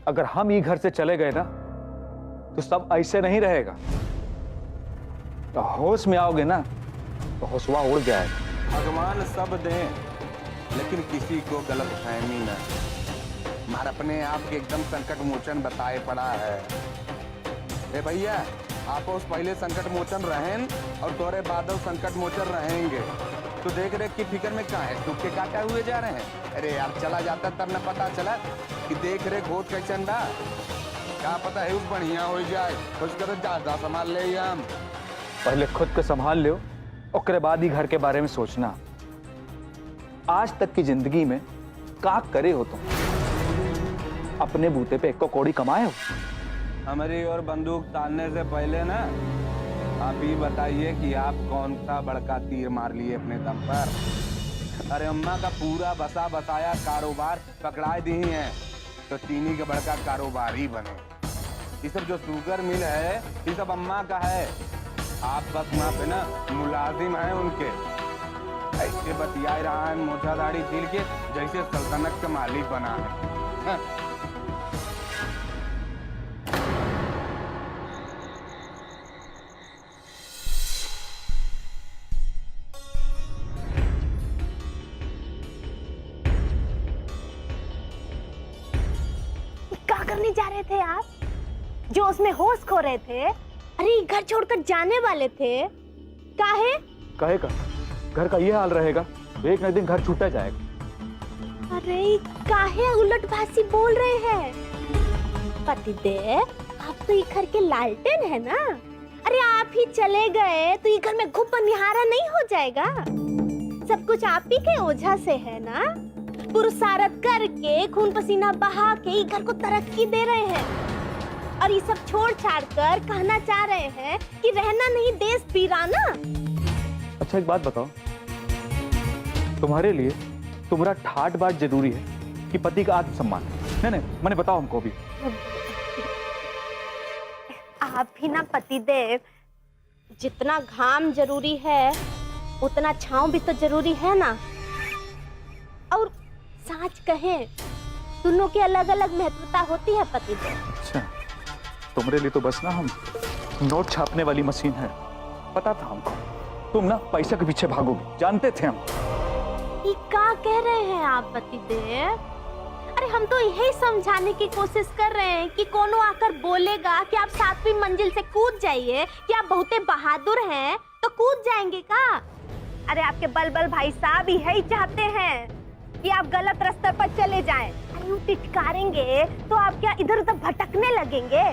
अगर हम ये घर से चले गए ना तो सब ऐसे नहीं रहेगा। तो होश में आओगे ना तो होशवा उड़ जाएगा। भगवान सब दें, लेकिन किसी को गलत फहमी न। मार अपने आप के एकदम संकट मोचन बताए पड़ा है। ए भैया, आप उस पहले संकट मोचन रहें और तोरे बाद संकट मोचन रहेंगे। तो देख रेख की फिक्र में कहाँ है, टूक के काटा हुए जा रहे हैं। अरे यार चला जाता तब न पता चला कि देख रेख होत कैसन बा। क्या पता है उस बढ़िया हो जाए, कुछ करो ज्यादा संभाल ले हम। पहले खुद को संभाल लो, उसके बाद ही घर के बारे में सोचना। आज तक की जिंदगी में का करे हो तुम? अपने बूते पे एक को कौड़ी कमाए हो? हमारी और बंदूक तानने से पहले ना आप ही बताइए कि आप कौन सा बड़का तीर मार लिए अपने दम पर। अरे अम्मा का पूरा बसा बसाया कारोबार पकड़ा दी है तो चीनी का बड़का कारोबार ही बने। ये सब जो शुगर मिल है ये सब अम्मा का है। आप बस वहाँ पे ना मुलाजिम हैं उनके। ऐसे बतिया रहा है मोटा दाढ़ी छील के जैसे सल्तनत का मालिक बना है। क्या करने जा रहे थे आप? जो उसमें होश खो रहे थे। अरे घर छोड़कर जाने वाले थे। काहे? कहे का घर का ये हाल रहेगा तो एक न दिन घर छूटा जाएगा। अरे काहे उलट भाषी बोल रहे हैं? पतिदेव, आप तो ये घर के लालटेन है ना। अरे आप ही चले गए तो ये घर में घुप निहारा नहीं हो जाएगा। सब कुछ आप ही के ओझा से है ना। पुरुषारत करके खून पसीना बहा के घर को तरक्की दे रहे हैं और ये सब छोड़ छाड़ कर कहना चाह रहे हैं कि रहना नहीं देश पीराना। अच्छा एक बात बताओ, तुम्हारे लिए तुम्हारा ठाट बाट जरूरी है कि पति का आत्मसम्मान? नहीं मैंने बताओ हमको भी। आप ही ना पतिदेव, जितना घाम जरूरी है उतना छांव भी तो जरूरी है ना। और सच कहें दोनों की अलग अलग महत्वता होती है पतिदेव। अच्छा, तुम्हारे लिए तो बस ना हम नोट छापने वाली मशीन है। पता था हमको तुम ना पैसे के पीछे भागोगे, जानते थे हम। ये क्या कह रहे हैं आप पतिदेव? अरे हम तो यही समझाने की कोशिश कर रहे हैं कि कोनो आकर बोलेगा कि आप 7वीं मंजिल से कूद जाइए, कि आप बहुते बहादुर हैं, तो कूद जाएंगे का? अरे आपके बलबल भाई साहब यही चाहते हैं कि आप गलत रास्ते पर चले जाएं। अरे वो टिटकारेंगे तो आप क्या इधर उधर भटकने लगेंगे?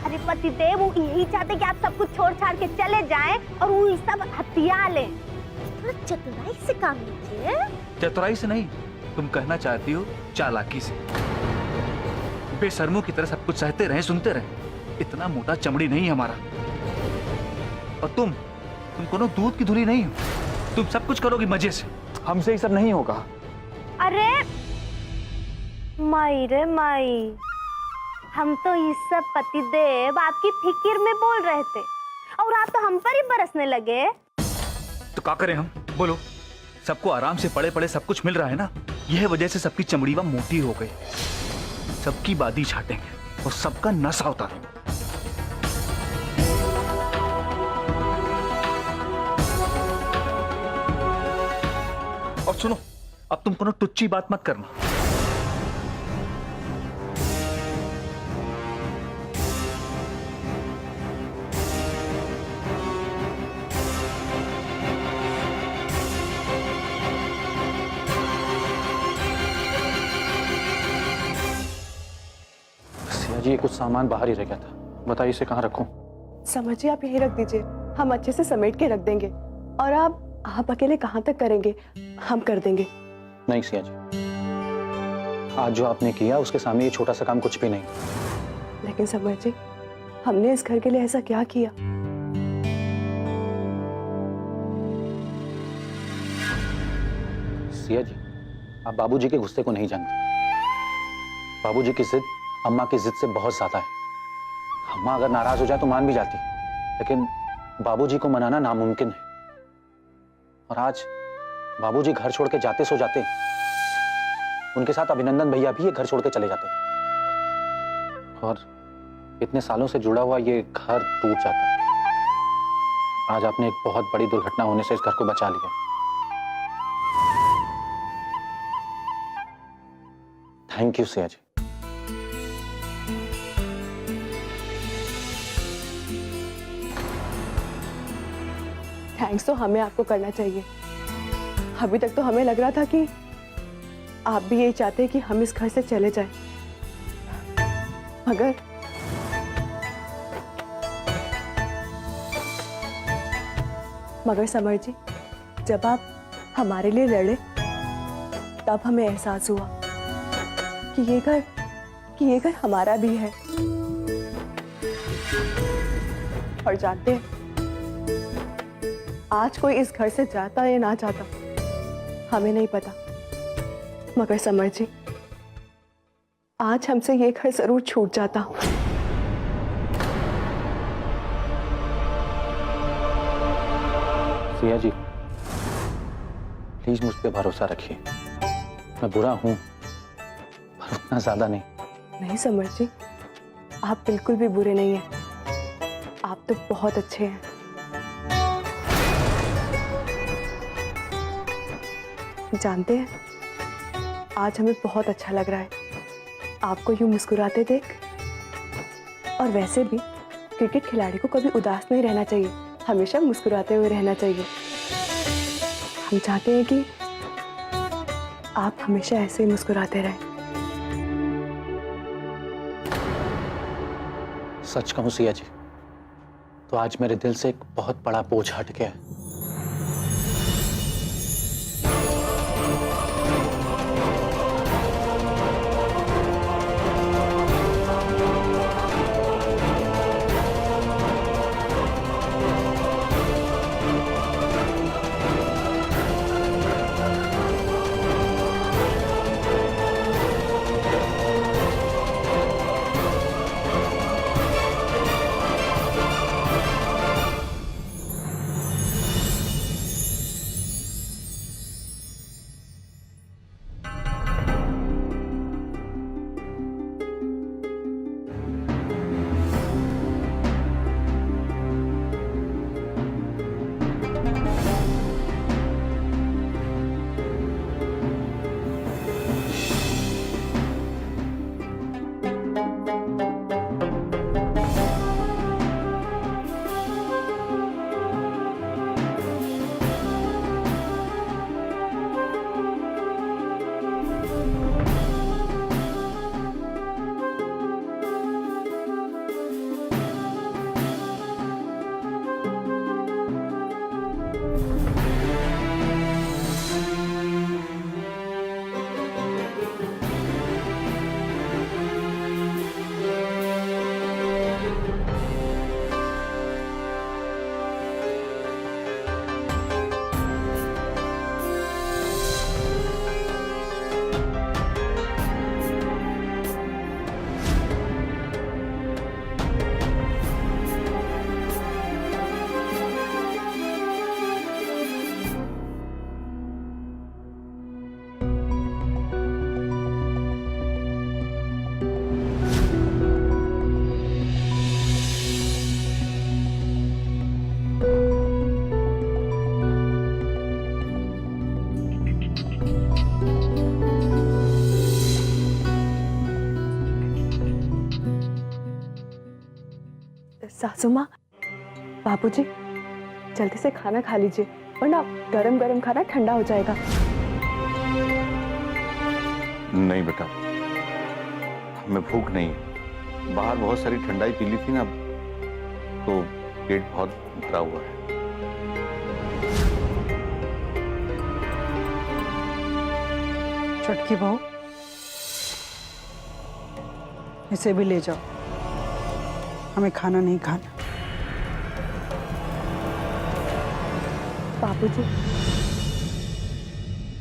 अरे पतिदेव वो यही चाहते कि आप सब कुछ छोड़ छाड़ के चले जाएं और वो ये सब हथिया लें। थोड़ा चतुराई से काम लीजिए। चतुराई से नहीं, तुम कहना चाहती हो चालाकी से। बेशर्मों की तरह सब कुछ सहते रहे, सुनते रहे। इतना मोटा चमड़ी नहीं हमारा। और तुम कोनो दूध की धुली नहीं हो। तुम सब कुछ करोगी मजे से, हमसे ये सब नहीं होगा। अरे माई रे माई, हम तो ये सब पतिदेव आपकी फिक्र में बोल रहे थे और आप तो हम पर ही बरसने लगे। तो क्या करें हम, बोलो? सबको आराम से पड़े पड़े सब कुछ मिल रहा है ना। यह वजह से सबकी चमड़ी वह मोटी हो गई। सबकी बादी छाटेंगे और सबका नशा उतारेंगे। और सुनो, अब तुम कोनो टुच्ची बात मत करना। जी ये कुछ सामान बाहर ही रह गया था, बताइए इसे कहाँ रखूं? समझिए आप यही रख दीजिए, हम अच्छे से समेट के रख देंगे। और आप अकेले कहाँ तक करेंगे, हम कर देंगे। नहीं सिया जी, आज जो आपने किया उसके सामने ये छोटा सा काम कुछ भी नहीं। लेकिन समझ जी, हमने इस घर के लिए ऐसा क्या किया? सिया जी, आप बाबूजी के गुस्से को नहीं जानते। बाबूजी की जिद अम्मा की जिद से बहुत ज्यादा है। अम्मा अगर नाराज हो जाए तो मान भी जाती, लेकिन बाबूजी को मनाना नामुमकिन है। और आज बाबूजी घर छोड़ के जाते सो जाते, उनके साथ अभिनंदन भैया भी ये घर छोड़ के चले जाते और इतने सालों से जुड़ा हुआ ये घर टूट जाता। आज आपने एक बहुत बड़ी दुर्घटना होने से इस घर को बचा लिया। Thank you Siya ji. Thanks तो हमें आपको करना चाहिए। अभी तक तो हमें लग रहा था कि आप भी यही चाहते हैं कि हम इस घर से चले जाएं। मगर समर जी, जब आप हमारे लिए लड़े तब हमें एहसास हुआ कि ये घर हमारा भी है। और जानते हैं, आज कोई इस घर से जाता या ना जाता हमें नहीं पता, मगर समर जी, आज हमसे ये घर जरूर छूट जाता। सिया जी, प्लीज मुझ पे भरोसा रखिए। मैं बुरा हूं, पर उतना ज्यादा नहीं। नहीं समर जी, आप बिल्कुल भी बुरे नहीं हैं। आप तो बहुत अच्छे हैं। जानते हैं, आज हमें बहुत अच्छा लग रहा है आपको यूं मुस्कुराते देख। और वैसे भी क्रिकेट खिलाड़ी को कभी उदास नहीं रहना चाहिए, हमेशा मुस्कुराते हुए रहना चाहिए। हम चाहते हैं कि आप हमेशा ऐसे ही मुस्कुराते रहें। सच कहूं सिया जी, तो आज मेरे दिल से एक बहुत बड़ा बोझ हट गया है। सासू माँ, बाबूजी, जल्दी से खाना खा लीजिए, वरना गरम गरम खाना ठंडा हो जाएगा। नहीं बेटा, हमें भूख नहीं है। बाहर बहुत सारी ठंडाई पी ली थी ना, तो पेट बहुत भरा हुआ है। छुटकी बहू, इसे भी ले जाओ, हमें खाना नहीं खाना। बाबूजी,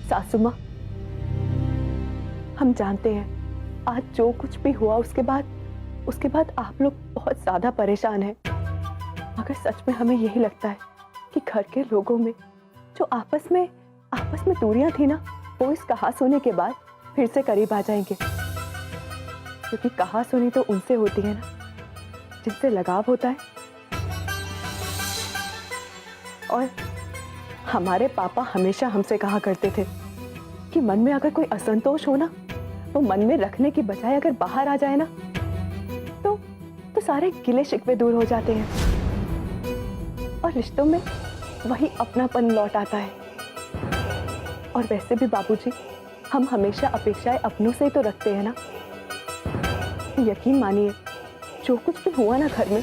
सासू माँ, हम जानते हैं आज जो कुछ भी हुआ उसके बाद आप लोग बहुत ज्यादा परेशान हैं। मगर सच में हमें यही लगता है कि घर के लोगों में जो आपस में दूरियां थी ना, वो इस कहासुनी के बाद फिर से करीब आ जाएंगे। क्योंकि कहासुनी तो उनसे होती है ना जिनसे लगाव होता है। और हमारे पापा हमेशा हमसे कहा करते थे कि मन में अगर कोई असंतोष हो ना, वो मन में रखने की बजाय अगर बाहर आ जाए ना, तो सारे गिले शिकवे दूर हो जाते हैं और रिश्तों में वही अपनापन लौट आता है। और वैसे भी बाबूजी, हम हमेशा अपेक्षाएं अपनों से ही तो रखते हैं ना। यकीन मानिए, जो कुछ भी हुआ ना घर में,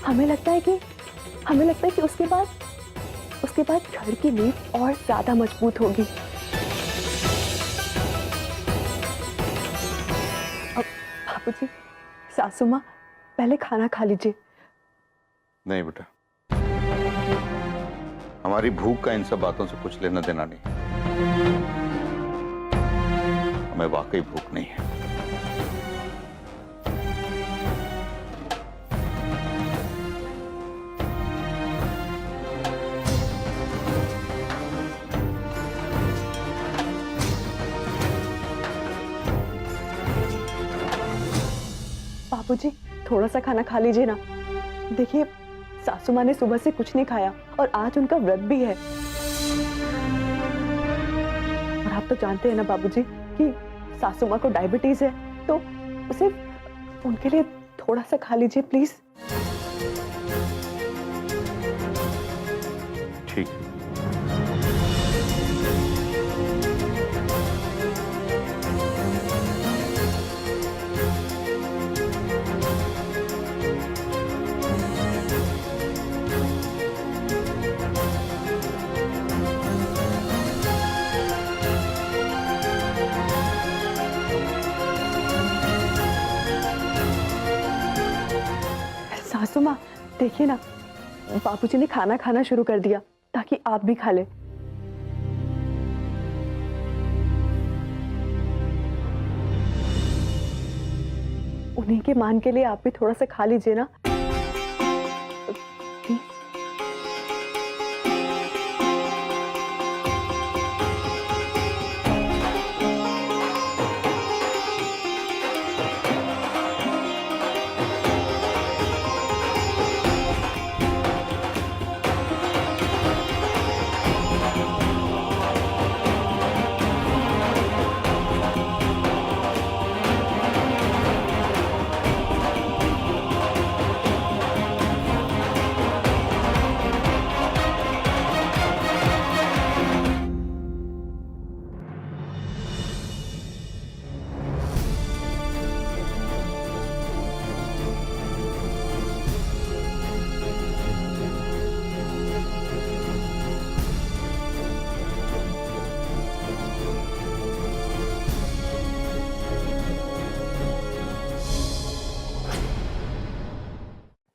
हमें लगता है कि उसके बाद घर की नींव और ज्यादा मजबूत होगी। अब बाबूजी, सासू माँ, पहले खाना खा लीजिए। नहीं बेटा, हमारी भूख का इन सब बातों से कुछ लेना देना नहीं। हमें वाकई भूख नहीं है। बाबूजी, थोड़ा सा खाना खा लीजिए ना। देखिए, सासू माँ ने सुबह से कुछ नहीं खाया और आज उनका व्रत भी है। और आप तो जानते हैं ना बाबूजी कि सासू माँ को डायबिटीज है, तो उसे उनके लिए थोड़ा सा खा लीजिए प्लीज। ठीक है। सासू माँ, देखिए ना, बाबूजी ने खाना खाना शुरू कर दिया ताकि आप भी खा ले। उन्हीं के मान के लिए आप भी थोड़ा सा खा लीजिए ना।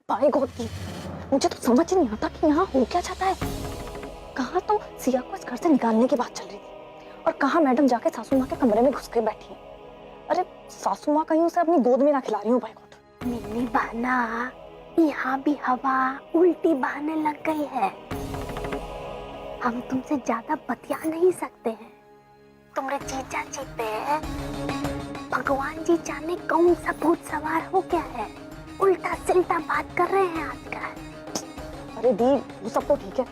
बाय गॉड, मुझे तो समझ ही नहीं आता कि यहाँ हो क्या जाता है। कहाँ तो सिया को इस घर से निकालने की बात चल रही थी और कहाँ मैडम जाके सासू माँ के कमरे में घुस के बैठी है। अरे सासू माँ कहीं उसे अपनी गोद में ना खिला रही हूँ। बाय गॉड, मिनी बहना, यहाँ भी हवा उल्टी बहने लग गई है। हम तुमसे ज्यादा बतिया नहीं सकते हैं। तुम्हारे जीजा जी पे भगवान जी जाने कौन सा भूत सवार हो गया है। उल्टा सिल्टा बात कर रहे हैं आजकल। अरे दी, वो सब तो ठीक है,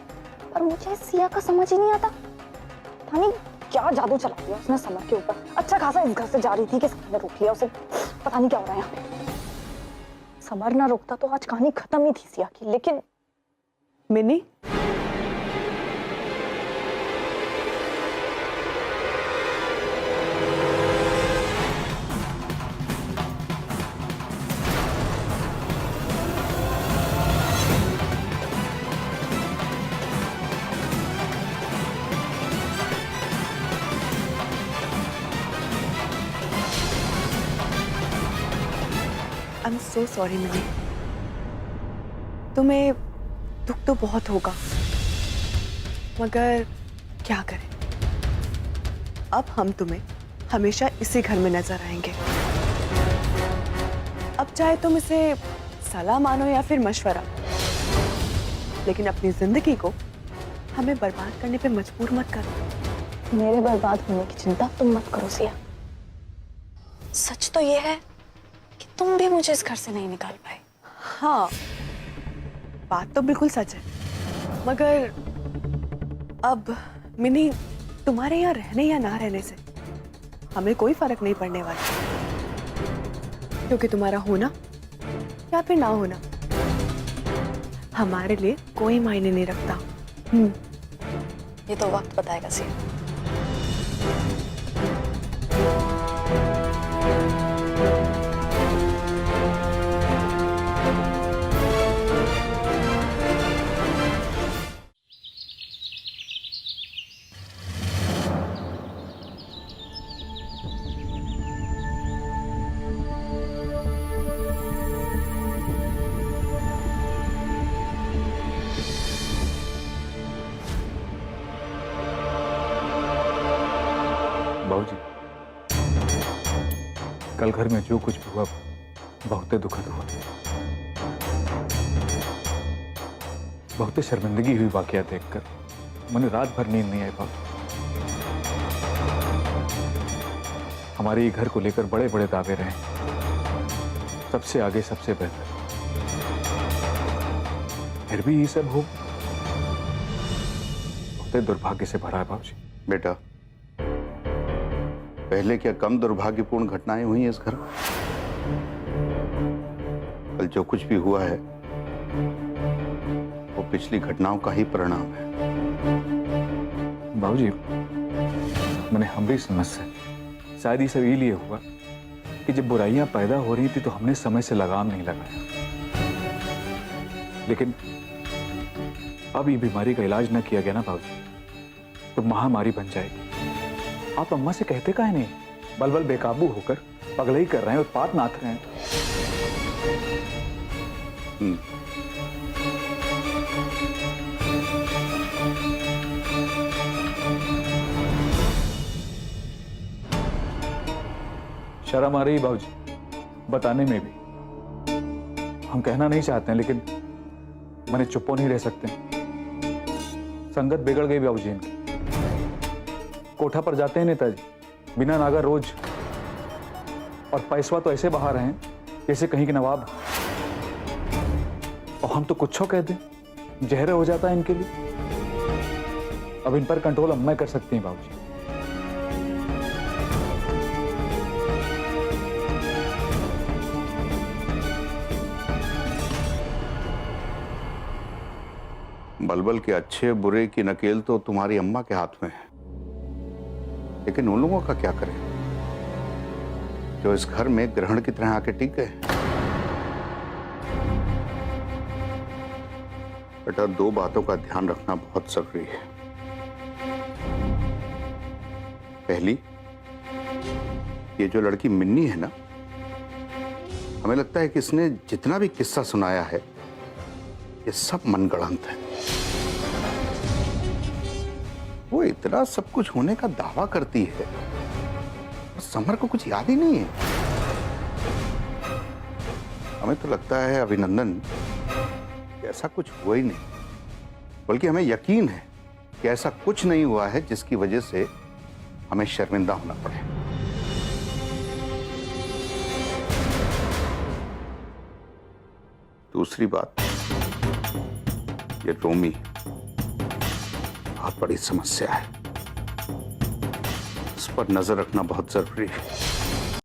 पर मुझे सिया का समझ ही नहीं आता। पता नहीं क्या जादू चला दिया उसने समर के ऊपर। अच्छा खासा इस घर से जा रही थी कि समर ने रोक लिया उसे। पता नहीं क्या हो रहा है यहाँ पे। समर ना रोकता तो आज कहानी खत्म ही थी सिया की। लेकिन mini, I am so sorry mini. तुम्हें दुख तो बहुत होगा, मगर क्या करें, अब हम तुम्हें हमेशा इसी घर में नजर आएंगे। अब चाहे तुम इसे सलाह मानो या फिर मशवरा, लेकिन अपनी जिंदगी को हमें बर्बाद करने पे मजबूर मत करो। मेरे बर्बाद होने की चिंता तुम मत करो सिया। सच तो ये है कि तुम भी मुझे इस घर से नहीं निकाल पाए। हाँ, बात तो बिल्कुल सच है, मगर अब मिनी, तुम्हारे यहाँ रहने या ना रहने से हमें कोई फर्क नहीं पड़ने वाला, क्योंकि तुम्हारा होना या फिर ना होना हमारे लिए कोई मायने नहीं रखता। ये तो वक्त बताएगा सिया। बाबूजी, कल घर में जो कुछ भी हुआ बहुत दुखद हुआ। बहुत शर्मिंदगी हुई वाकया देखकर। मैंने रात भर नींद नहीं आई बाबू। हमारे घर को लेकर बड़े बड़े दावे रहे, सबसे आगे सबसे बेहतर, फिर भी ये सब हो बहुत दुर्भाग्य से भरा है बाबूजी। बेटा, पहले क्या कम दुर्भाग्यपूर्ण घटनाएं हुई इस घर में? कल जो कुछ भी हुआ है वो पिछली घटनाओं का ही परिणाम है। बाबूजी, मैंने हमरी समझ से शायद ये सब लिए हुआ कि जब बुराइयां पैदा हो रही थी तो हमने समय से लगाम नहीं लगाया। लेकिन अब ये बीमारी का इलाज न किया गया ना बाबूजी तो महामारी बन जाएगी। आप अम्मा से कहते काहे नहीं? बलबल बेकाबू होकर पगलई कर रहे हैं, उत्पात नाथ रहे हैं। शर्म आ रही बाबूजी बताने में भी। हम कहना नहीं चाहते हैं लेकिन मैंने चुप्पो नहीं रह सकते। संगत बिगड़ गई बाबूजी इनकी। कोठा पर जाते हैं नेताजी बिना नागा रोज, और पैसवा तो ऐसे बहा रहे हैं जैसे कहीं के नवाब। और हम तो कुछ कह दें जहर हो जाता है इनके लिए। अब इन पर कंट्रोल अम्मा कर सकती हैं बाबूजी। बलबल के अच्छे बुरे की नकेल तो तुम्हारी अम्मा के हाथ में है, लेकिन उन लोगों का क्या करें जो इस घर में ग्रहण की तरह आके टिक गए। बेटा, दो बातों का ध्यान रखना बहुत जरूरी है। पहली, ये जो लड़की मिन्नी है ना, हमें लगता है कि इसने जितना भी किस्सा सुनाया है ये सब मनगढ़ंत है। वो इतना सब कुछ होने का दावा करती है और समर को कुछ याद ही नहीं है। हमें तो लगता है अभिनंदन कि ऐसा कुछ हुआ ही नहीं, बल्कि हमें यकीन है कि ऐसा कुछ नहीं हुआ है जिसकी वजह से हमें शर्मिंदा होना पड़े। दूसरी बात, ये रोमी बहुत बड़ी समस्या है, उस पर नजर रखना बहुत जरूरी है।